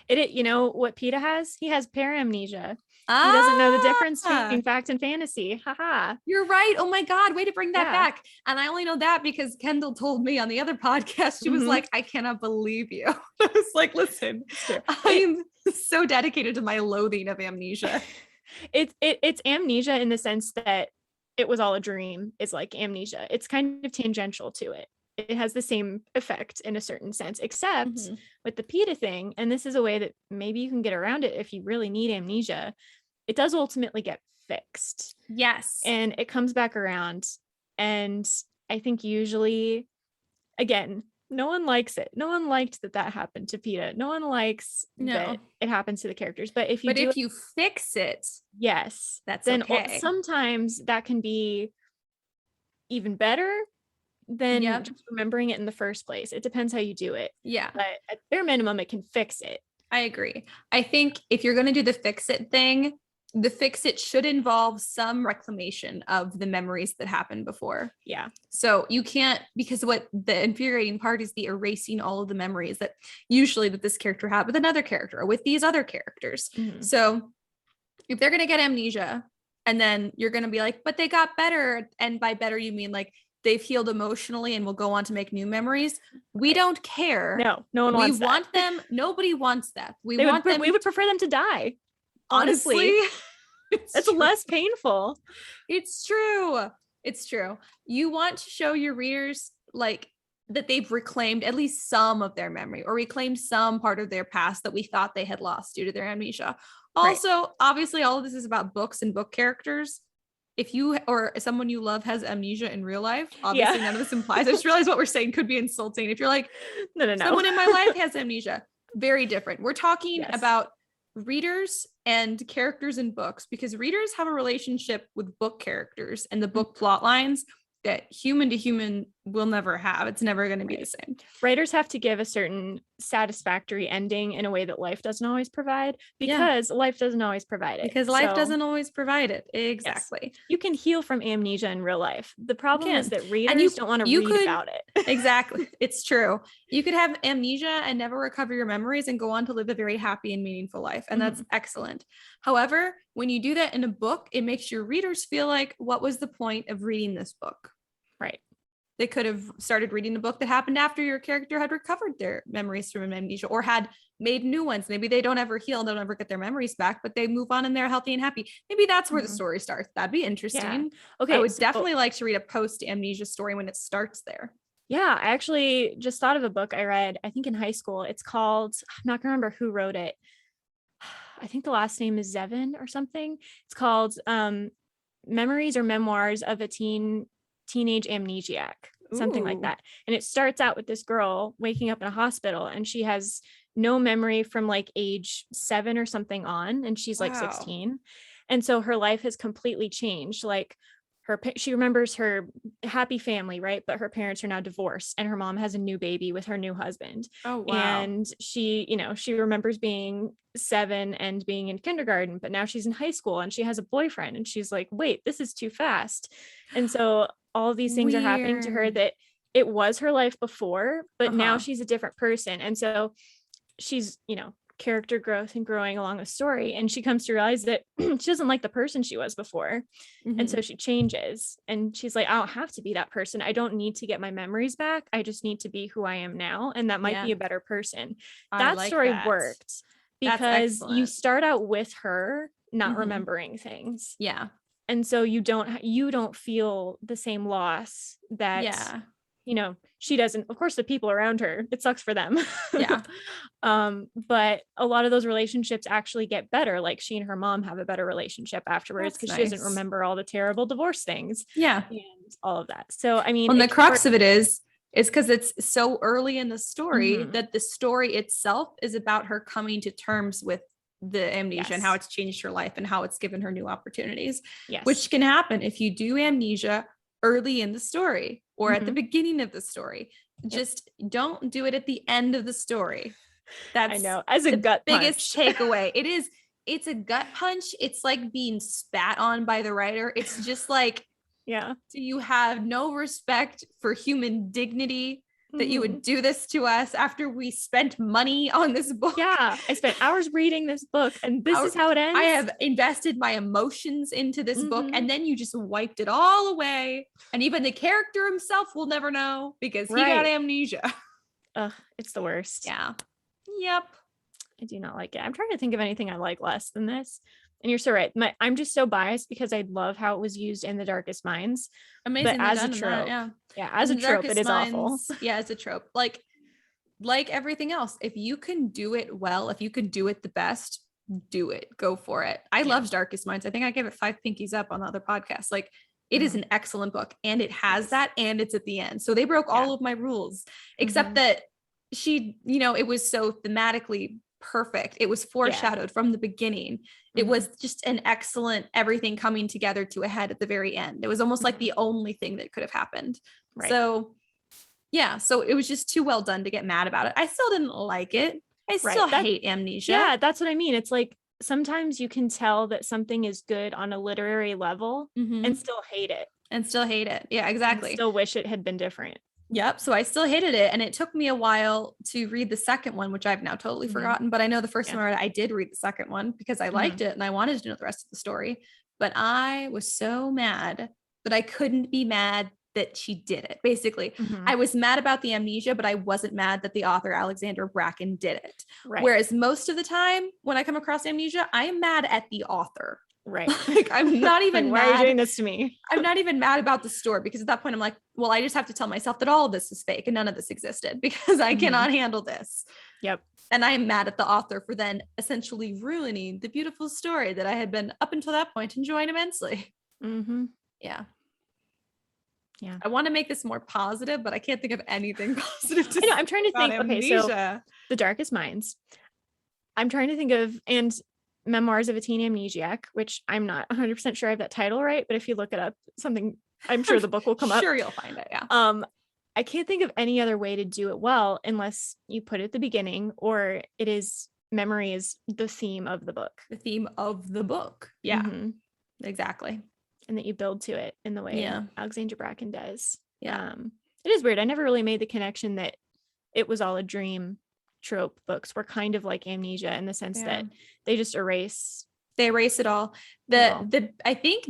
S1: it you know what Peeta has? He has paramnesia. He doesn't know the difference between fact and fantasy. Haha.
S2: You're right. Oh my God. Way to bring that back. And I only know that because Kendall told me on the other podcast, she was like, I cannot believe you. I was like, listen, I'm so dedicated to my loathing of amnesia.
S1: It's amnesia in the sense that it was all a dream. It's like amnesia. It's kind of tangential to it. It has the same effect in a certain sense, except with the Peeta thing, and this is a way that maybe you can get around it if you really need amnesia, it does ultimately get fixed.
S2: Yes.
S1: And it comes back around. And I think usually, again, no one likes it. No one liked that happened to Peeta. No one likes that it happens to the characters. But if you
S2: fix it,
S1: yes,
S2: that's
S1: then
S2: okay.
S1: Sometimes that can be even better than just remembering it in the first place. It depends how you do it.
S2: Yeah.
S1: But at bare minimum, it can fix it.
S2: I agree. I think if you're going to do the fix it thing, the fix it should involve some reclamation of the memories that happened before.
S1: Yeah.
S2: So you can't, because what the infuriating part is the erasing all of the memories that usually that this character had with another character or with these other characters. So if they're going to get amnesia and then you're going to be like, but they got better. And by better, you mean like they've healed emotionally and will go on to make new memories. We don't care.
S1: No one wants that.
S2: We want them. Nobody wants that. We
S1: would prefer them to die. Honestly, it's less painful.
S2: It's true. It's true. You want to show your readers like that they've reclaimed at least some of their memory or reclaimed some part of their past that we thought they had lost due to their amnesia. Also, obviously, all of this is about books and book characters. If you or someone you love has amnesia in real life, obviously none of this implies. I just realized what we're saying could be insulting. If you're like, no. Someone in my life has amnesia, very different. We're talking about readers and characters in books, because readers have a relationship with book characters and the book plot lines that human to human will never have. It's never going to be the same.
S1: Writers have to give a certain satisfactory ending in a way that life doesn't always provide, because life doesn't always provide it.
S2: Because life doesn't always provide it. Exactly.
S1: Yes. You can heal from amnesia in real life. The problem is that readers don't want to read about it.
S2: Exactly. It's true. You could have amnesia and never recover your memories and go on to live a very happy and meaningful life. And that's excellent. However, when you do that in a book, it makes your readers feel like, what was the point of reading this book?
S1: Right.
S2: They could have started reading the book that happened after your character had recovered their memories from amnesia or had made new ones. Maybe they don't ever heal, don't ever get their memories back, but they move on and they're healthy and happy. Maybe that's where the story starts. That'd be interesting.
S1: Okay.
S2: I would definitely like to read a post-amnesia story when it starts there.
S1: Yeah, I actually just thought of a book I read, I think in high school. It's called, I'm not gonna remember who wrote it. I think the last name is Zevin or something. It's called Memories or Memoirs of a Teenage Amnesiac, something like
S2: Ooh,
S1: that. And it starts out with this girl waking up in a hospital and she has no memory from like age 7 or something on, and she's like
S2: wow.
S1: 16. And so her life has completely changed. Like she remembers her happy family, right? But her parents are now divorced and her mom has a new baby with her new husband.
S2: Oh, wow.
S1: And she remembers being 7 and being in kindergarten, but now she's in high school and she has a boyfriend and she's like, wait, this is too fast. And so all of these things are happening to her
S2: Weird.
S1: that it was her life before, but now
S2: Uh-huh.
S1: she's a different person. And so she's, character growth and growing along the story. And she comes to realize that she doesn't like the person she was before. And
S2: Hmm.
S1: so she changes and she's like, I don't have to be that person. I don't need to get my memories back. I just need to be who I am now. And that might
S2: Yeah,
S1: be a better person.
S2: I
S1: That
S2: like
S1: story
S2: that.
S1: worked
S2: That's
S1: because you
S2: excellent.
S1: start out with her not
S2: Hmm.
S1: remembering things.
S2: Yeah.
S1: And so you don't feel the same loss that,
S2: Yeah.
S1: she doesn't. Of course, the people around her, it sucks for them.
S2: Yeah.
S1: But a lot of those relationships actually get better. Like she and her mom have a better relationship afterwards
S2: That's
S1: because she doesn't
S2: nice.
S1: remember all the terrible divorce things
S2: Yeah.
S1: and all of that. So, I mean,
S2: Well, and the
S1: it for
S2: crux of it is because it's so early in the story
S1: Mhm.
S2: that the story itself is about her coming to terms with the amnesia and how
S1: Yes.
S2: it's changed her life and how it's given her new opportunities,
S1: Yes.
S2: which can happen if you do amnesia early in the story or at the
S1: Hmm.
S2: beginning of the story.
S1: Yep.
S2: Just don't do it at the end of the story.
S1: I
S2: That's
S1: know. As a
S2: the
S1: gut
S2: biggest
S1: punch.
S2: takeaway. It's a gut punch. It's like being spat on by the writer. It's just like,
S1: Yeah.
S2: do you have no respect for human dignity that you
S1: Hmm.
S2: would do this to us after we spent money on this book?
S1: Yeah. I spent hours reading this book and this is
S2: Our,
S1: how it
S2: I
S1: ends.
S2: have invested my emotions into this book,
S1: Hmm.
S2: and then you just wiped it all away. And even the character himself will never know because he got
S1: Right.
S2: amnesia.
S1: Ugh, it's the worst.
S2: Yeah. Yep.
S1: I do not like it. I'm trying to think of anything I like less than this. And you're so right. I'm just so biased because I love how it was used in The Darkest Minds. But
S2: Amazingly
S1: as a
S2: done in that.
S1: trope,
S2: Yeah.
S1: yeah, as a
S2: In the
S1: trope, it
S2: Darkest
S1: is awful.
S2: Minds, yeah, it's a trope. Like everything else, if you can do it well, if you can do it the best, do it. Go for it. I
S1: Yeah.
S2: love Darkest Minds. I think I gave it 5 pinkies up on the other podcast. Like it is
S1: Mhm.
S2: an excellent book and it has
S1: Yes.
S2: that and it's at the end. So they broke
S1: Yeah.
S2: all of my rules, except
S1: Mhm.
S2: that it was so thematically perfect. It was
S1: Yeah.
S2: foreshadowed from the beginning. It
S1: Mhm.
S2: was just an excellent everything coming together to a head at the very end. It was almost like
S1: Mhm.
S2: the only thing that could have happened.
S1: Right.
S2: So yeah, so it was just too well done to get mad about it. I still didn't like it. I
S1: Right.
S2: still hate Amnesia.
S1: Yeah, that's what I mean. It's like sometimes you can tell that something is good on a literary level and
S2: Hmm.
S1: still hate it
S2: And still hate it. Yeah,
S1: and
S2: exactly.
S1: still wish it had been different.
S2: Yep. So I still hated it. And it took me a while to read the second one, which I've now totally
S1: Mhm.
S2: forgotten. But I know the first
S1: Yeah.
S2: time I did read the second one because I liked
S1: Mhm.
S2: it and I wanted to know the rest of the story. But I was so mad that I couldn't be mad that she did it. Basically, I
S1: Mhm.
S2: was mad about the amnesia, but I wasn't mad that the author Alexander Bracken did it.
S1: Right.
S2: Whereas most of the time when I come across amnesia, I am mad at the author.
S1: Right.
S2: Like I'm not
S1: Like,
S2: even
S1: why are you
S2: mad
S1: doing this to me?
S2: I'm not even mad about the story because at that point I'm like, well, I just have to tell myself that all of this is fake and none of this existed because I
S1: Mhm.
S2: cannot handle this.
S1: Yep.
S2: And I am mad at the author for then essentially ruining the beautiful story that I had been up until that point enjoying immensely.
S1: Mhm.
S2: Yeah.
S1: Yeah.
S2: I want to make this more positive, but I can't think of anything positive to
S1: I know.
S2: say
S1: I'm trying to
S2: about
S1: think. Okay, so
S2: amnesia.
S1: The Darkest Minds. I'm trying to think of and Memoirs of a Teen Amnesiac, which I'm not 100% sure I have that title right, but if you look it up, something I'm sure
S2: I'm
S1: the book will come up.
S2: sure you'll find it. Yeah.
S1: Um, I can't think of any other way to do it well unless you put it at the beginning or it is memory is the theme of the book.
S2: The theme of the book. Yeah,
S1: Mhm.
S2: exactly.
S1: And that you build to it in the way
S2: Yeah.
S1: Alexandra Bracken does.
S2: Yeah.
S1: It is weird. I never really made the connection that it was all a dream. Trope books were kind of like Amnesia in the sense
S2: Yeah.
S1: that they just erase
S2: They erase it all.
S1: it all.
S2: I think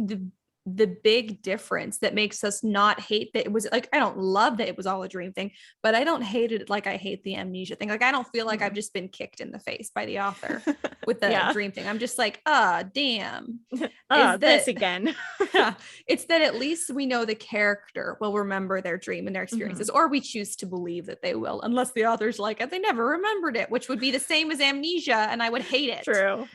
S2: the big difference that makes us not hate that it was like, I don't love that it was all a dream thing, but I don't hate it like I hate the amnesia thing. Like I don't feel like I've just been kicked in the face by the author with the dream thing. I'm just like, damn.
S1: This again.
S2: Yeah, it's that at least we know the character will remember their dream and their experiences, or we choose to believe that they will, unless the author's like, they never remembered it, which would be the same as amnesia, and I would hate it.
S1: True.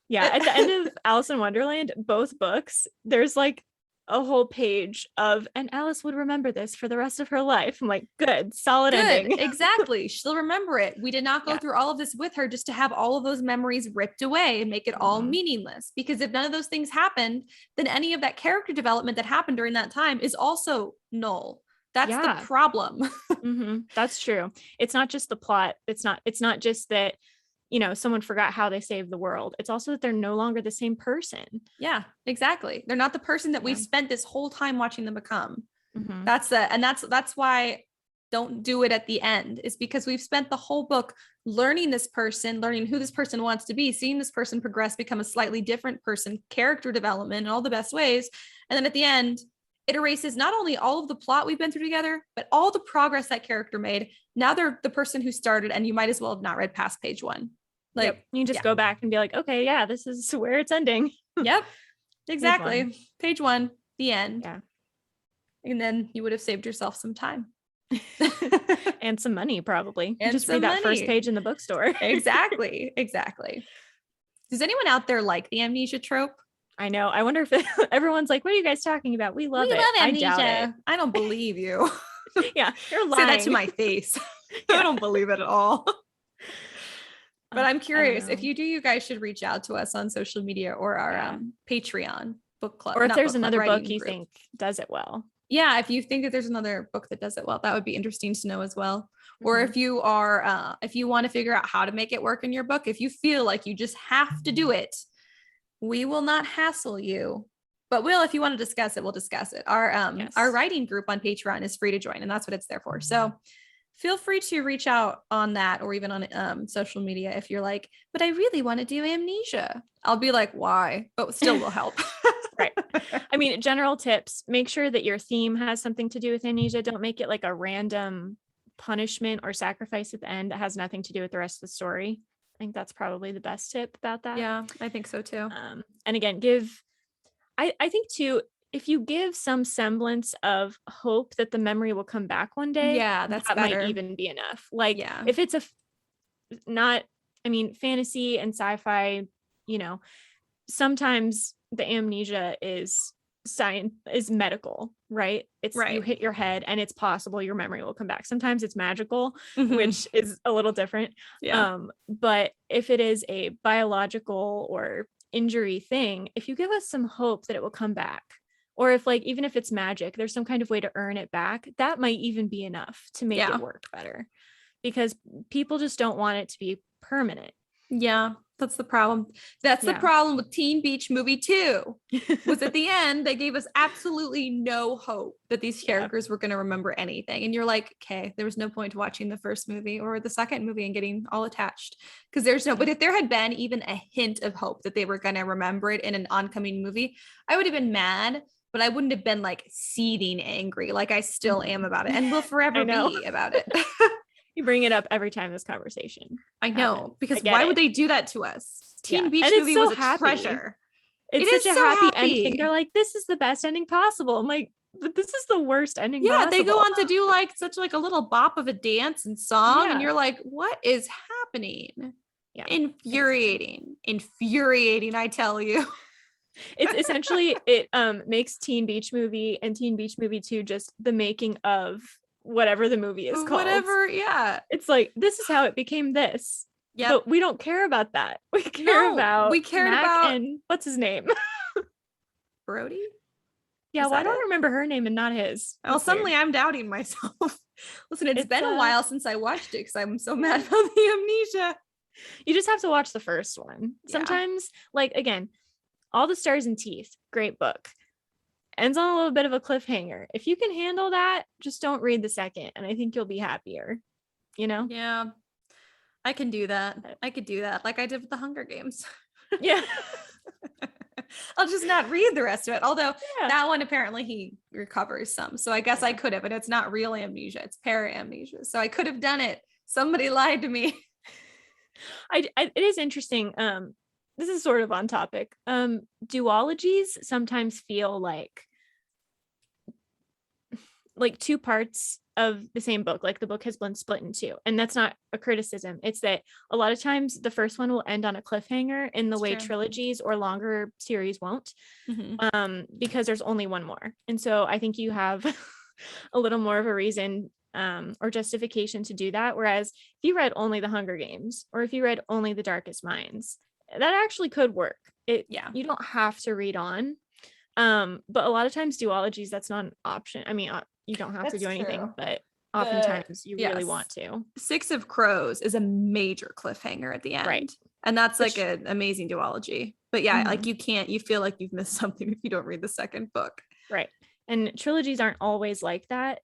S1: Yeah, at the end of Alice in Wonderland, both books, there's like a whole page of, and Alice would remember this for the rest of her life. I'm like, good, solid ending.
S2: Exactly. She'll remember it. We did not go through all of this with her just to have all of those memories ripped away and make it all meaningless. Because if none of those things happened, then any of that character development that happened during that time is also null. That's the problem.
S1: That's true. It's not just the plot. It's not just that, someone forgot how they saved the world. It's also that they're no longer the same person.
S2: Yeah, exactly. They're not the person that we've spent this whole time watching them become.
S1: Mm-hmm.
S2: That's why don't do it at the end, is because we've spent the whole book learning this person, learning who this person wants to be, seeing this person progress, become a slightly different person, character development in all the best ways. And then at the end, it erases not only all of the plot we've been through together, but all the progress that character made. Now they're the person who started, and you might as well have not read past page 1. Like
S1: you just go back and be like, okay, yeah, this is where it's ending.
S2: Yep, exactly. Page 1, the end.
S1: Yeah.
S2: And then you would have saved yourself some time.
S1: And some money, probably.
S2: And
S1: just read that first page in the bookstore.
S2: Exactly. Does anyone out there like the amnesia trope?
S1: I know. I wonder if everyone's like, what are you guys talking about? We love it.
S2: Amnesia.
S1: I doubt it.
S2: I don't believe you.
S1: Yeah, you're lying.
S2: Say that to my face. I don't believe it at all. But I'm curious, if you do, you guys should reach out to us on social media or our Patreon book club.
S1: Or if there's another book you think does it well.
S2: Yeah, if you think that there's another book that does it well, that would be interesting to know as well. Or if you are, if you want to figure out how to make it work in your book, if you feel like you just have to do it, we will not hassle you. But if you want to discuss it, we'll discuss it. Our writing group on Patreon is free to join, and that's what it's there for. So feel free to reach out on that, or even on social media if you're like, but I really want to do amnesia. I'll be like, why? But still will help.
S1: Right. I mean, general tips, make sure that your theme has something to do with amnesia. Don't make it like a random punishment or sacrifice at the end that has nothing to do with the rest of the story. I think that's probably the best tip about that.
S2: Yeah, I think so too.
S1: And again, I think too, if you give some semblance of hope that the memory will come back one day,
S2: that better.
S1: Might even be enough. Like if it's fantasy and sci-fi, sometimes the amnesia is medical, right? It's you hit your head and it's possible your memory will come back. Sometimes it's magical, which is a little different. But if it is a biological or injury thing, if you give us some hope that it will come back, or if even if it's magic, there's some kind of way to earn it back, that might even be enough to make it work better, because people just don't want it to be permanent.
S2: Yeah, that's the problem. That's the problem with Teen Beach Movie 2, was at the end, they gave us absolutely no hope that these characters were going to remember anything. And you're like, okay, there was no point to watching the first movie or the second movie and getting all attached, because there's no, but if there had been even a hint of hope that they were going to remember it in an oncoming movie, I would have been mad, but I wouldn't have been like seething angry like I still am about it and will forever be about it.
S1: You bring it up every time this conversation.
S2: I know, because why would they do that to us? Teen Beach Movie was a treasure.
S1: It's such a happy ending. They're like, this is the best ending possible. I'm like, but this is the worst ending possible.
S2: They go on to do such a little bop of a dance and song, and you're like, what is happening? Yeah. Infuriating, I tell you.
S1: It's essentially, it makes Teen Beach Movie and Teen Beach Movie 2 just the making of whatever the movie is called. It's like, this is how it became this. Yeah, but we don't care about that. We cared about and what's his name?
S2: Brody?
S1: Yeah, well, I don't remember her name and not his.
S2: Well, suddenly I'm doubting myself. Listen, it's been a while since I watched it because I'm so mad about the amnesia.
S1: You just have to watch the first one. Sometimes, again, All the Stars and Teeth, great book. Ends on a little bit of a cliffhanger. If you can handle that, just don't read the second, and I think you'll be happier.
S2: Yeah, I can do that. I could do that, like I did with the Hunger Games.
S1: Yeah.
S2: I'll just not read the rest of it. Although
S1: Yeah.
S2: that one, apparently he recovers some. So I guess I could have, but it's not real amnesia. It's paramnesia. So I could have done it. Somebody lied to me.
S1: It is interesting. This is sort of on topic. Duologies sometimes feel like two parts of the same book, like the book has been split in two, and that's not a criticism. It's that a lot of times the first one will end on a cliffhanger in the way trilogies or longer series won't, because there's only one more. And so I think you have a little more of a reason or justification to do that. Whereas if you read only the Hunger Games, or if you read only the Darkest Minds, that actually could work. You don't have to read on. But a lot of times duologies, that's not an option. I mean, you don't have to do anything, but oftentimes you really want to.
S2: Six of Crows is a major cliffhanger at the end.
S1: Right.
S2: And that's like an amazing duology. But yeah, like you feel like you've missed something if you don't read the second book.
S1: Right. And trilogies aren't always like that.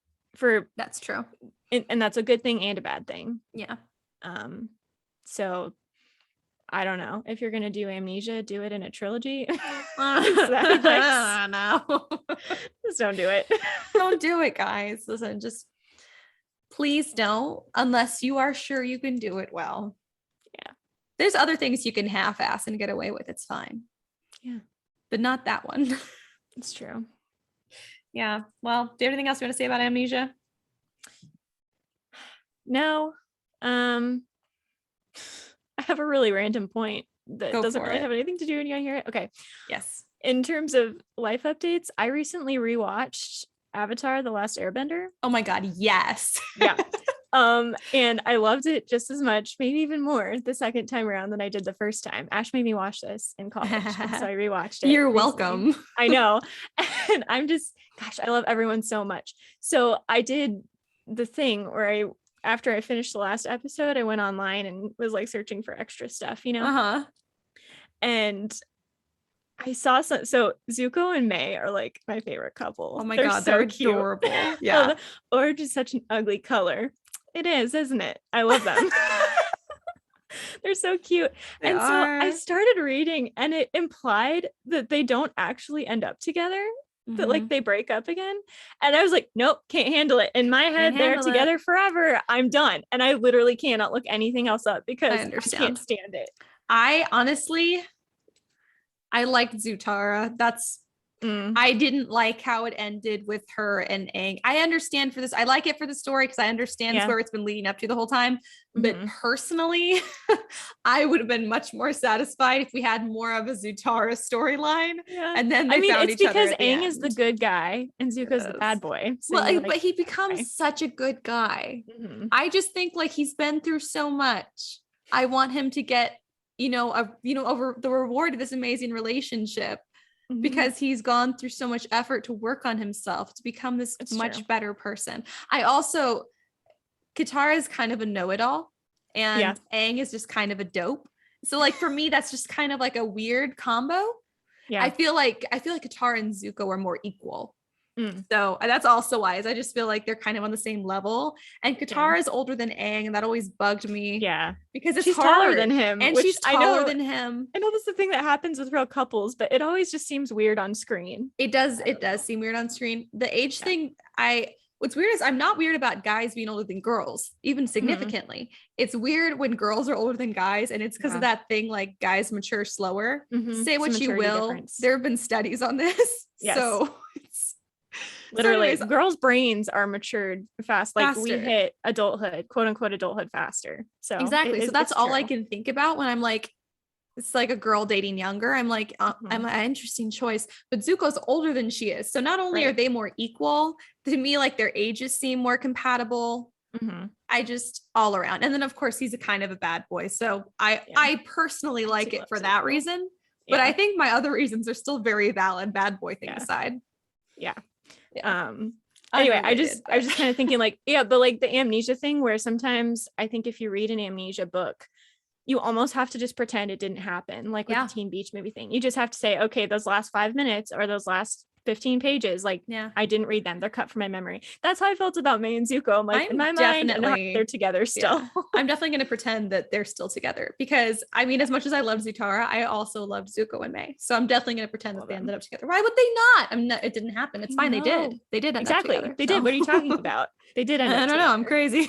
S2: That's true.
S1: And that's a good thing and a bad thing.
S2: Yeah.
S1: So I don't know. If you're gonna do Amnesia, do it in a trilogy.
S2: No.
S1: Just don't do it.
S2: Don't do it, guys. Listen, just please don't, unless you are sure you can do it well.
S1: Yeah.
S2: There's other things you can half-ass and get away with. It's fine.
S1: Yeah.
S2: But not that one.
S1: It's true.
S2: Yeah. Well, do you have anything else you want to say about Amnesia?
S1: No. I have a really random point that doesn't really have anything to do when you hear it. Okay.
S2: Yes.
S1: In terms of life updates, I recently rewatched Avatar: The Last Airbender.
S2: Oh my God, yes.
S1: Yeah. And I loved it just as much, maybe even more the second time around than I did the first time. Ash made me watch this in college, so I rewatched it.
S2: You're
S1: recently.
S2: welcome.
S1: I know. And I'm just, gosh, I love everyone so much. So I did the thing where after I finished the last episode, I went online and was like searching for extra stuff, and I saw so Zuko and May are like my favorite couple.
S2: Oh my God, they're adorable. Yeah.
S1: Or just such an ugly color. It is, isn't it? I love them. They're so cute. So I started reading, and it implied that they don't actually end up together, that like they break up again. And I was like, nope, can't handle it. In my head, they're together forever. I'm done. And I literally cannot look anything else up because I can't stand it.
S2: I liked Zutara. I didn't like how it ended with her and Aang. I understand for this. I like it for the story because I understand where it's been leading up to the whole time. But personally, I would have been much more satisfied if we had more of a Zutara storyline. Yeah. And then
S1: it's because Aang is the good guy and Zuko's the bad boy.
S2: So but he becomes such a good guy. I just think like he's been through so much. I want him to get, over the reward of this amazing relationship. Because he's gone through so much effort to work on himself to become this much better person. Katara is kind of a know-it-all, and Aang is just kind of a dope. So like for me, that's just kind of like a weird combo. Yeah. I feel like Katara and Zuko are more equal. So that's also why I just feel like they're kind of on the same level. And Katara is older than Aang, and that always bugged me.
S1: Yeah,
S2: because she's
S1: taller than him,
S2: and she's taller than him.
S1: I know that's the thing that happens with real couples, but it always just seems weird on screen.
S2: It does seem weird on screen. The age thing, what's weird is I'm not weird about guys being older than girls, even significantly. It's weird when girls are older than guys, and it's because of that thing, like guys mature slower. Say what you will. There have been studies on this. Yes. So it's
S1: literally girls' brains are matured fast. Like faster. We hit adulthood, quote unquote adulthood faster. So
S2: exactly. So that's all I can think about when I'm like, it's like a girl dating younger. I'm like, I'm an interesting choice, but Zuko's older than she is. So not only are they more equal to me, like their ages seem more compatible. I just all around. And then of course he's a kind of a bad boy. So I personally like it for that reason, but I think my other reasons are still very valid. Bad boy thing aside.
S1: Yeah. Anyway, I was just kind of thinking like, but like the amnesia thing where sometimes I think if you read an amnesia book, you almost have to just pretend it didn't happen. Like with the Teen Beach movie thing, you just have to say, okay, those last 5 minutes or those last 15 pages. Like,
S2: Yeah.
S1: I didn't read them. They're cut from my memory. That's how I felt about May and Zuko. I'm like, in my mind,
S2: definitely,
S1: they're together still.
S2: yeah. I'm definitely going to pretend that they're still together because I mean, as much as I loved Zutara, I also loved Zuko and May. So I'm definitely going to pretend that they ended up together. Why would they not? I'm not, it didn't happen. It's fine. They did. They did end up together.
S1: They did. What are you talking about? They did end up
S2: I don't
S1: together.
S2: know. I'm crazy.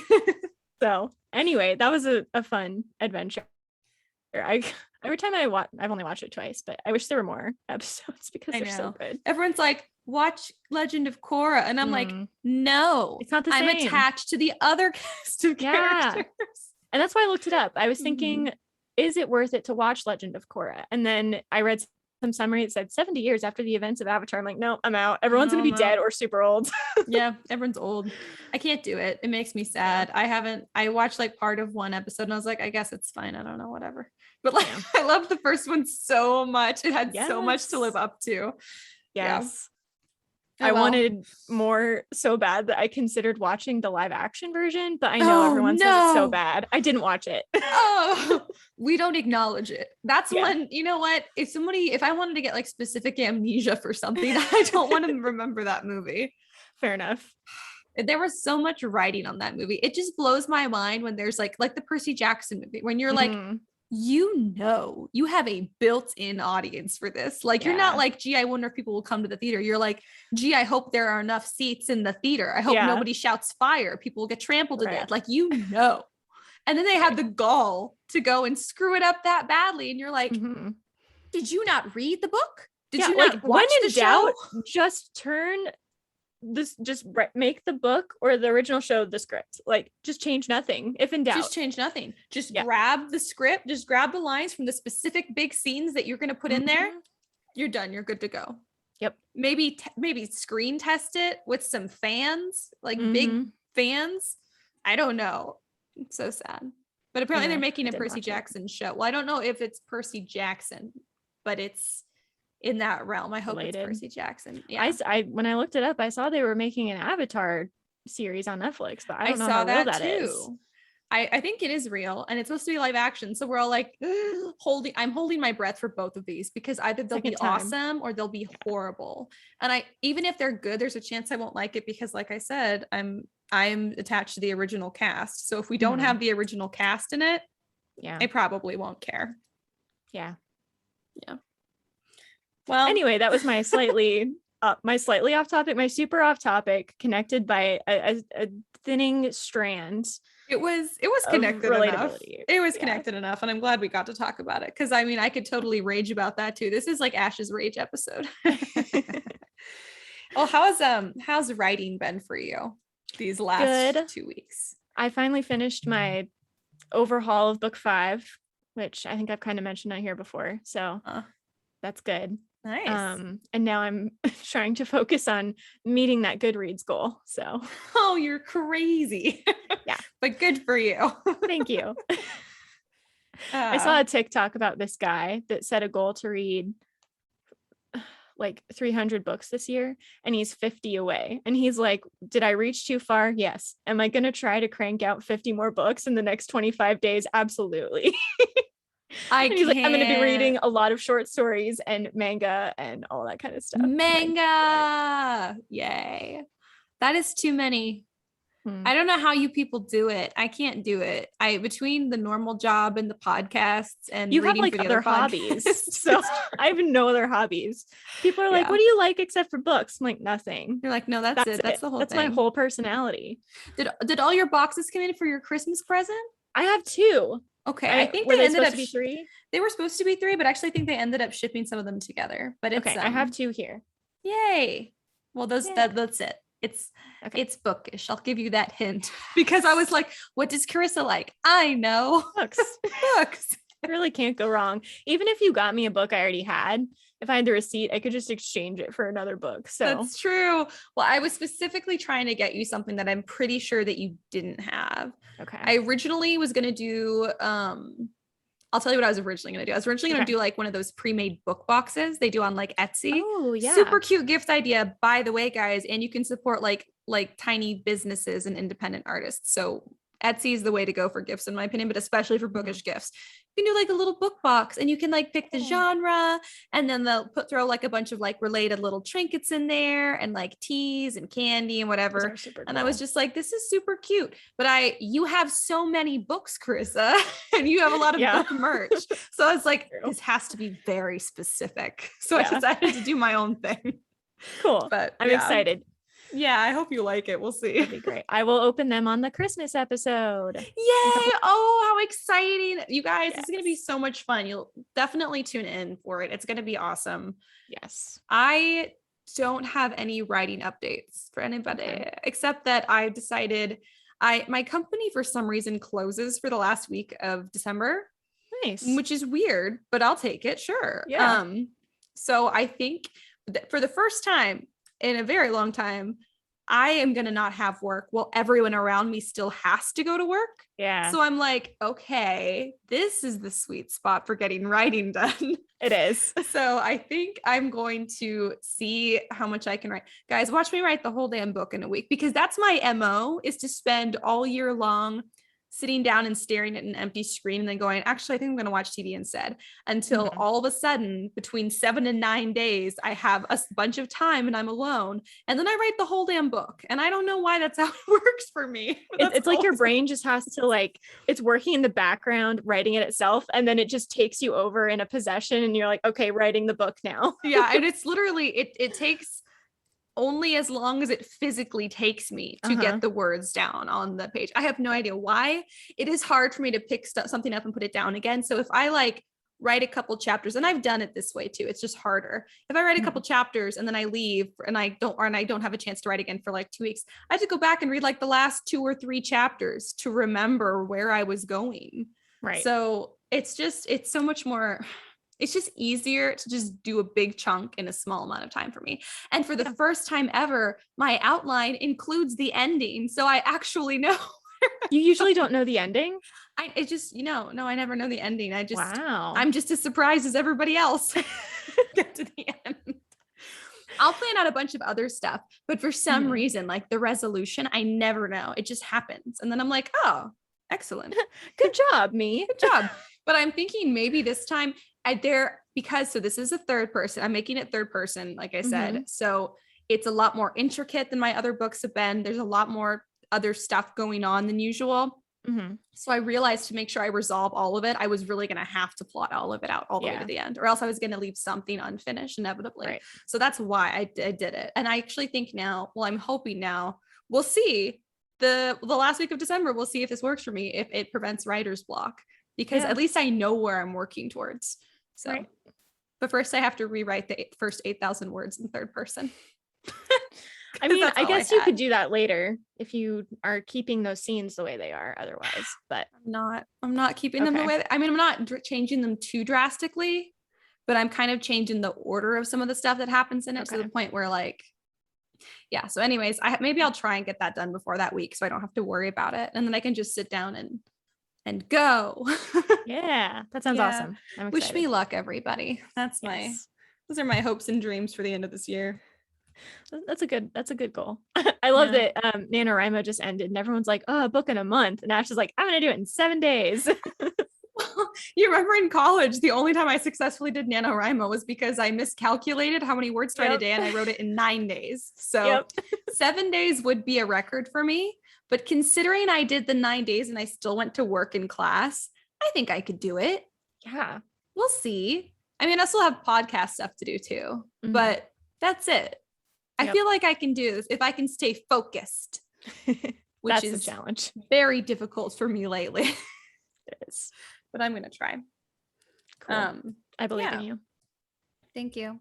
S1: So anyway, that was a fun adventure. Every time I've only watched it twice, but I wish there were more episodes because they're so good.
S2: Everyone's like, watch Legend of Korra. And I'm like, no,
S1: it's not the same.
S2: I'm attached to the other cast of characters.
S1: And that's why I looked it up. I was thinking, is it worth it to watch Legend of Korra? And then I read some summary that said 70 years after the events of Avatar. I'm like, no, I'm out. Everyone's going to be dead or super old.
S2: Yeah, everyone's old. I can't do it. It makes me sad. I watched like part of one episode and I was like, I guess it's fine. I don't know, whatever. But like, I loved the first one so much. It had so much to live up to.
S1: Yes. I wanted more so bad that I considered watching the live action version, but I know everyone says it's so bad. I didn't watch it.
S2: We don't acknowledge it. That's when, you know what? If I wanted to get like specific amnesia for something, I don't want to remember that movie.
S1: Fair enough.
S2: There was so much writing on that movie. It just blows my mind when there's like the Percy Jackson movie, when you're like, you have a built-in audience for this. Like, you're not like, gee, I wonder if people will come to the theater. You're like, gee, I hope there are enough seats in the theater. I hope nobody shouts fire. People will get trampled to death. Like, and then they had the gall to go and screw it up that badly. And you're like, did you not read the book? Did you not watch the show?
S1: Just make the book or the original show the script. Like, just change nothing if in doubt.
S2: Just change nothing. Just grab the script, just grab the lines from the specific big scenes that you're going to put in there. You're done. You're good to go.
S1: Yep.
S2: Maybe screen test it with some fans, like big fans. I don't know. It's so sad. But apparently they're making a Percy Jackson show. Well, I don't know if it's Percy Jackson, but it's in that realm. I hope it's Percy Jackson. Yeah.
S1: I when I looked it up, I saw they were making an Avatar series on Netflix, but I don't know how real that is.
S2: I think it is real and it's supposed to be live action. So we're all like I'm holding my breath for both of these because either they'll be awesome or they'll be horrible. And even if they're good, there's a chance I won't like it because like I said, I'm attached to the original cast. So if we don't have the original cast in it, I probably won't care. Yeah. Well,
S1: anyway, that was my slightly off topic, my super off topic, connected by a thinning strand.
S2: It was connected enough. It was connected enough, and I'm glad we got to talk about it because I mean, I could totally rage about that too. This is like Ash's rage episode. Well, how's writing been for you these last 2 weeks?
S1: I finally finished my overhaul of book 5, which I think I've kind of mentioned on here before. So that's good.
S2: Nice.
S1: And now I'm trying to focus on meeting that Goodreads goal. So
S2: you're crazy.
S1: Yeah.
S2: But good for you.
S1: Thank you. I saw a TikTok about this guy that set a goal to read like 300 books this year, and he's 50 away. And he's like, did I reach too far? Yes. Am I going to try to crank out 50 more books in the next 25 days? Absolutely. He's like, I'm going to be reading a lot of short stories and manga and all that kind of stuff.
S2: Manga. Yay. That is too many. I don't know how you people do it. I can't do it. Between the normal job and the podcasts and
S1: you have like other hobbies. So I have no other hobbies. People are like, what do you like except for books? I'm like, nothing.
S2: You're like, no, that's it. That's the whole thing.
S1: That's my whole personality.
S2: Did all your boxes come in for your Christmas present?
S1: I have 2.
S2: Okay. I think they ended up to be 3. They were supposed to be 3, but actually I think they ended up shipping some of them together. But it's
S1: okay. I have 2 here.
S2: Yay. Well, that's it. It's bookish. I'll give you that hint because I was like, what does Carissa like? I know.
S1: Books.
S2: Books.
S1: You really can't go wrong. Even if you got me a book I already had, if I had the receipt, I could just exchange it for another book. So
S2: that's true. Well, I was specifically trying to get you something that I'm pretty sure that you didn't have.
S1: Okay.
S2: I originally was going to do, I'll tell you what I was originally going to do. I was originally going to do like one of those pre-made book boxes they do on like Etsy.
S1: Oh yeah.
S2: Super cute gift idea, by the way, guys. And you can support like tiny businesses and independent artists. So Etsy is the way to go for gifts in my opinion, but especially for bookish gifts. You can do like a little book box and you can like pick the genre, and then they'll throw like a bunch of like related little trinkets in there and like teas and candy and whatever. And I was just like, this is super cute. But you have so many books, Carissa, and you have a lot of book merch. So I was like, this has to be very specific. So I decided to do my own thing.
S1: Cool. But I'm excited.
S2: Yeah, I hope you like it. We'll see.
S1: That'd be great. I will open them on the Christmas episode.
S2: Yay! Oh, how exciting. You guys, this is going to be so much fun. You'll definitely tune in for it. It's going to be awesome.
S1: Yes.
S2: I don't have any writing updates for anybody, except that I decided my company for some reason closes for the last week of December.
S1: Nice.
S2: Which is weird, but I'll take it. Sure.
S1: Yeah.
S2: So I think that for the first time in a very long time, I am going to not have work while everyone around me still has to go to work.
S1: Yeah.
S2: So I'm like, okay, this is the sweet spot for getting writing done.
S1: It is.
S2: So I think I'm going to see how much I can write. Guys, watch me write the whole damn book in a week, because that's my MO, is to spend all year long sitting down and staring at an empty screen and then going, actually, I think I'm going to watch TV instead, until all of a sudden between 7 and 9 days, I have a bunch of time and I'm alone. And then I write the whole damn book. And I don't know why that's how it works for me.
S1: It's like your brain just has to like, it's working in the background, writing it itself. And then it just takes you over in a possession and you're like, okay, writing the book now.
S2: Yeah. And it's literally, it takes only as long as it physically takes me to get the words down on the page. I have no idea why. It is hard for me to pick something up and put it down again. So if I like write a couple chapters, and I've done it this way too, it's just harder. If I write a couple chapters and then I leave and I don't have a chance to write again for like 2 weeks, I have to go back and read like the last 2 or 3 chapters to remember where I was going.
S1: Right.
S2: So it's so much more. It's just easier to just do a big chunk in a small amount of time for me. And for the first time ever, my outline includes the ending. So I actually know.
S1: You usually don't know the ending?
S2: I never know the ending.
S1: Wow.
S2: I'm just as surprised as everybody else. Get to the end. I'll plan out a bunch of other stuff, but for some reason, like the resolution, I never know. It just happens. And then I'm like, oh, excellent.
S1: Good job, me.
S2: Good job. But I'm thinking maybe this time so this is a third person. I'm making it third person, like I said. So it's a lot more intricate than my other books have been. There's a lot more other stuff going on than usual. So I realized to make sure I resolve all of it, I was really going to have to plot all of it out all the way to the end, or else I was going to leave something unfinished inevitably. Right. So that's why I did it. And I actually think now, I'm hoping now, we'll see the last week of December, we'll see if this works for me, if it prevents writer's block, because at least I know where I'm working towards. So, but first I have to rewrite the first 8,000 words in third person.
S1: I mean, I guess you could do that later if you are keeping those scenes the way they are otherwise, but
S2: I'm not keeping them the way I'm not changing them too drastically, but I'm kind of changing the order of some of the stuff that happens in it to the point where like, so anyways, maybe I'll try and get that done before that week so I don't have to worry about it. And then I can just sit down and go.
S1: Yeah, that sounds awesome.
S2: Wish me luck, everybody. Those are my hopes and dreams for the end of this year.
S1: That's a good goal. I love that NaNoWriMo just ended and everyone's like, oh, a book in a month. And Ash is like, I'm going to do it in 7 days.
S2: You remember in college, the only time I successfully did NaNoWriMo was because I miscalculated how many words to write a day and I wrote it in 9 days. So 7 days would be a record for me. But considering I did the 9 days and I still went to work in class, I think I could do it.
S1: Yeah.
S2: We'll see. I mean, I still have podcast stuff to do too, but that's it. I feel like I can do this if I can stay focused, which is
S1: a challenge.
S2: Very difficult for me lately.
S1: It is,
S2: but I'm going to try.
S1: Cool. I believe in you.
S2: Thank you.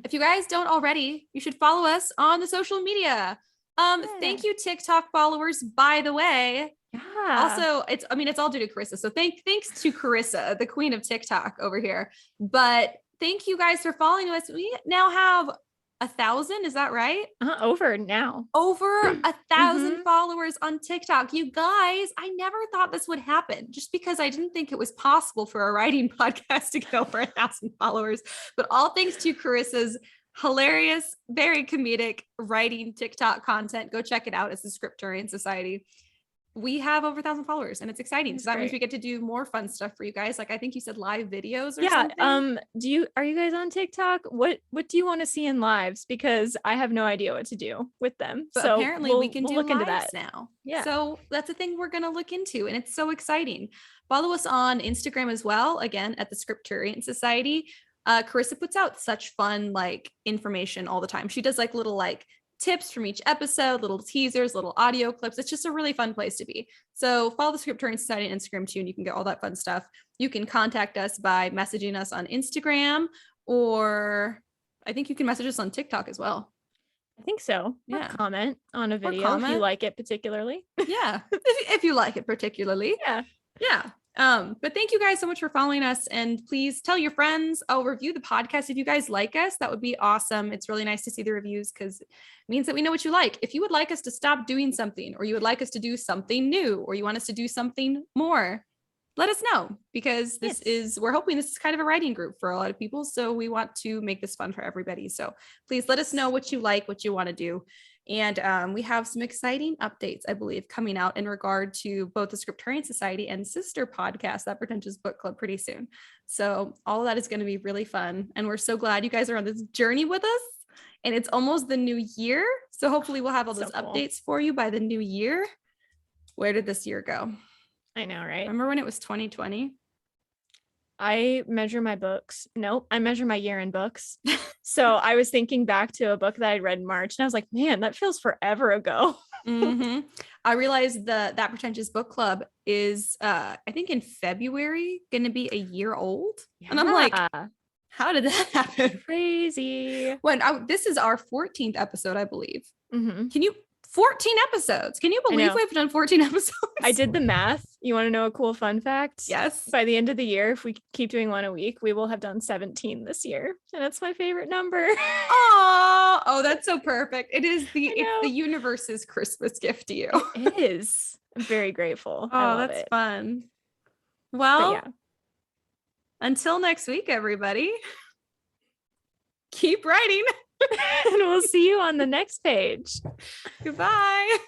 S2: If you guys don't already, you should follow us on the social media. Thank you, TikTok followers, by the way.
S1: Yeah.
S2: Also, it's all due to Carissa. So thanks to Carissa, the queen of TikTok over here. But thank you guys for following us. We now have 1,000, is that right?
S1: Over now.
S2: Over 1,000 followers on TikTok. You guys, I never thought this would happen, just because I didn't think it was possible for a writing podcast to get over 1,000 followers. But all thanks to Carissa's hilarious, very comedic writing TikTok content. Go check it out. It's the Scripturian Society. we have over 1,000 followers and it's exciting.
S1: That's
S2: So that means
S1: great.
S2: we get to do more fun stuff for you guys. Like I think you said live videos or
S1: Yeah.
S2: something.
S1: Are you guys on TikTok? What do you want to see in lives? Because I have no idea what to do with them.
S2: But
S1: So
S2: apparently we can
S1: we'll
S2: do
S1: look into
S2: lives
S1: that.
S2: now.
S1: Yeah.
S2: So that's a thing we're going to look into. And it's so exciting. Follow us on Instagram as well. Again, at the Scripturian Society. Carissa puts out such fun like information all the time. She does like little like tips from each episode, little teasers, little audio clips. It's just a really fun place to be. So follow the Scripturian Society on Instagram too, and you can get all that fun stuff. You can contact us by messaging us on Instagram, or I think you can message us on TikTok as well.
S1: I think so.
S2: Yeah.
S1: Or comment on a video if you
S2: comment.
S1: like it particularly.
S2: Yeah. if you like it particularly.
S1: Yeah.
S2: Yeah. But thank you guys so much for following us, and please tell your friends. I'll review the podcast if you guys like us. That would be awesome. It's really nice to see the reviews because it means that we know what you like. If you would like us to stop doing something, or you would like us to do something new, or you want us to do something more, let us know, because we're hoping this is kind of a writing group for a lot of people. So we want to make this fun for everybody. So please let us know what you like, what you want to do. And we have some exciting updates, I believe, coming out in regard to both the Scripturian Society and sister podcast, That Pretentious Book Club, pretty soon. So all of that is going to be really fun. And we're so glad you guys are on this journey with us. And it's almost the new year. So hopefully we'll have all those updates for you by the new year. Where did this year go?
S1: I know, right?
S2: Remember when it was 2020?
S1: I measure my books. Nope, I measure my year in books. So I was thinking back to a book that I'd read in March, and I was like, man, that feels forever ago.
S2: I realized That Pretentious Book Club is, I think in February, going to be a year old. Yeah. And I'm like, how did that happen?
S1: Crazy.
S2: This is our 14th episode, I believe. 14 episodes. Can you believe we've done 14 episodes?
S1: I did the math. You want to know a cool fun fact?
S2: Yes.
S1: By the end of the year, if we keep doing one a week, we will have done 17 this year. And that's my favorite number.
S2: Oh, that's so perfect. It's the universe's Christmas gift to you.
S1: It is. I'm very grateful.
S2: Oh, that's fun. Well, until next week, everybody. Keep writing.
S1: And we'll see you on the next page.
S2: Goodbye.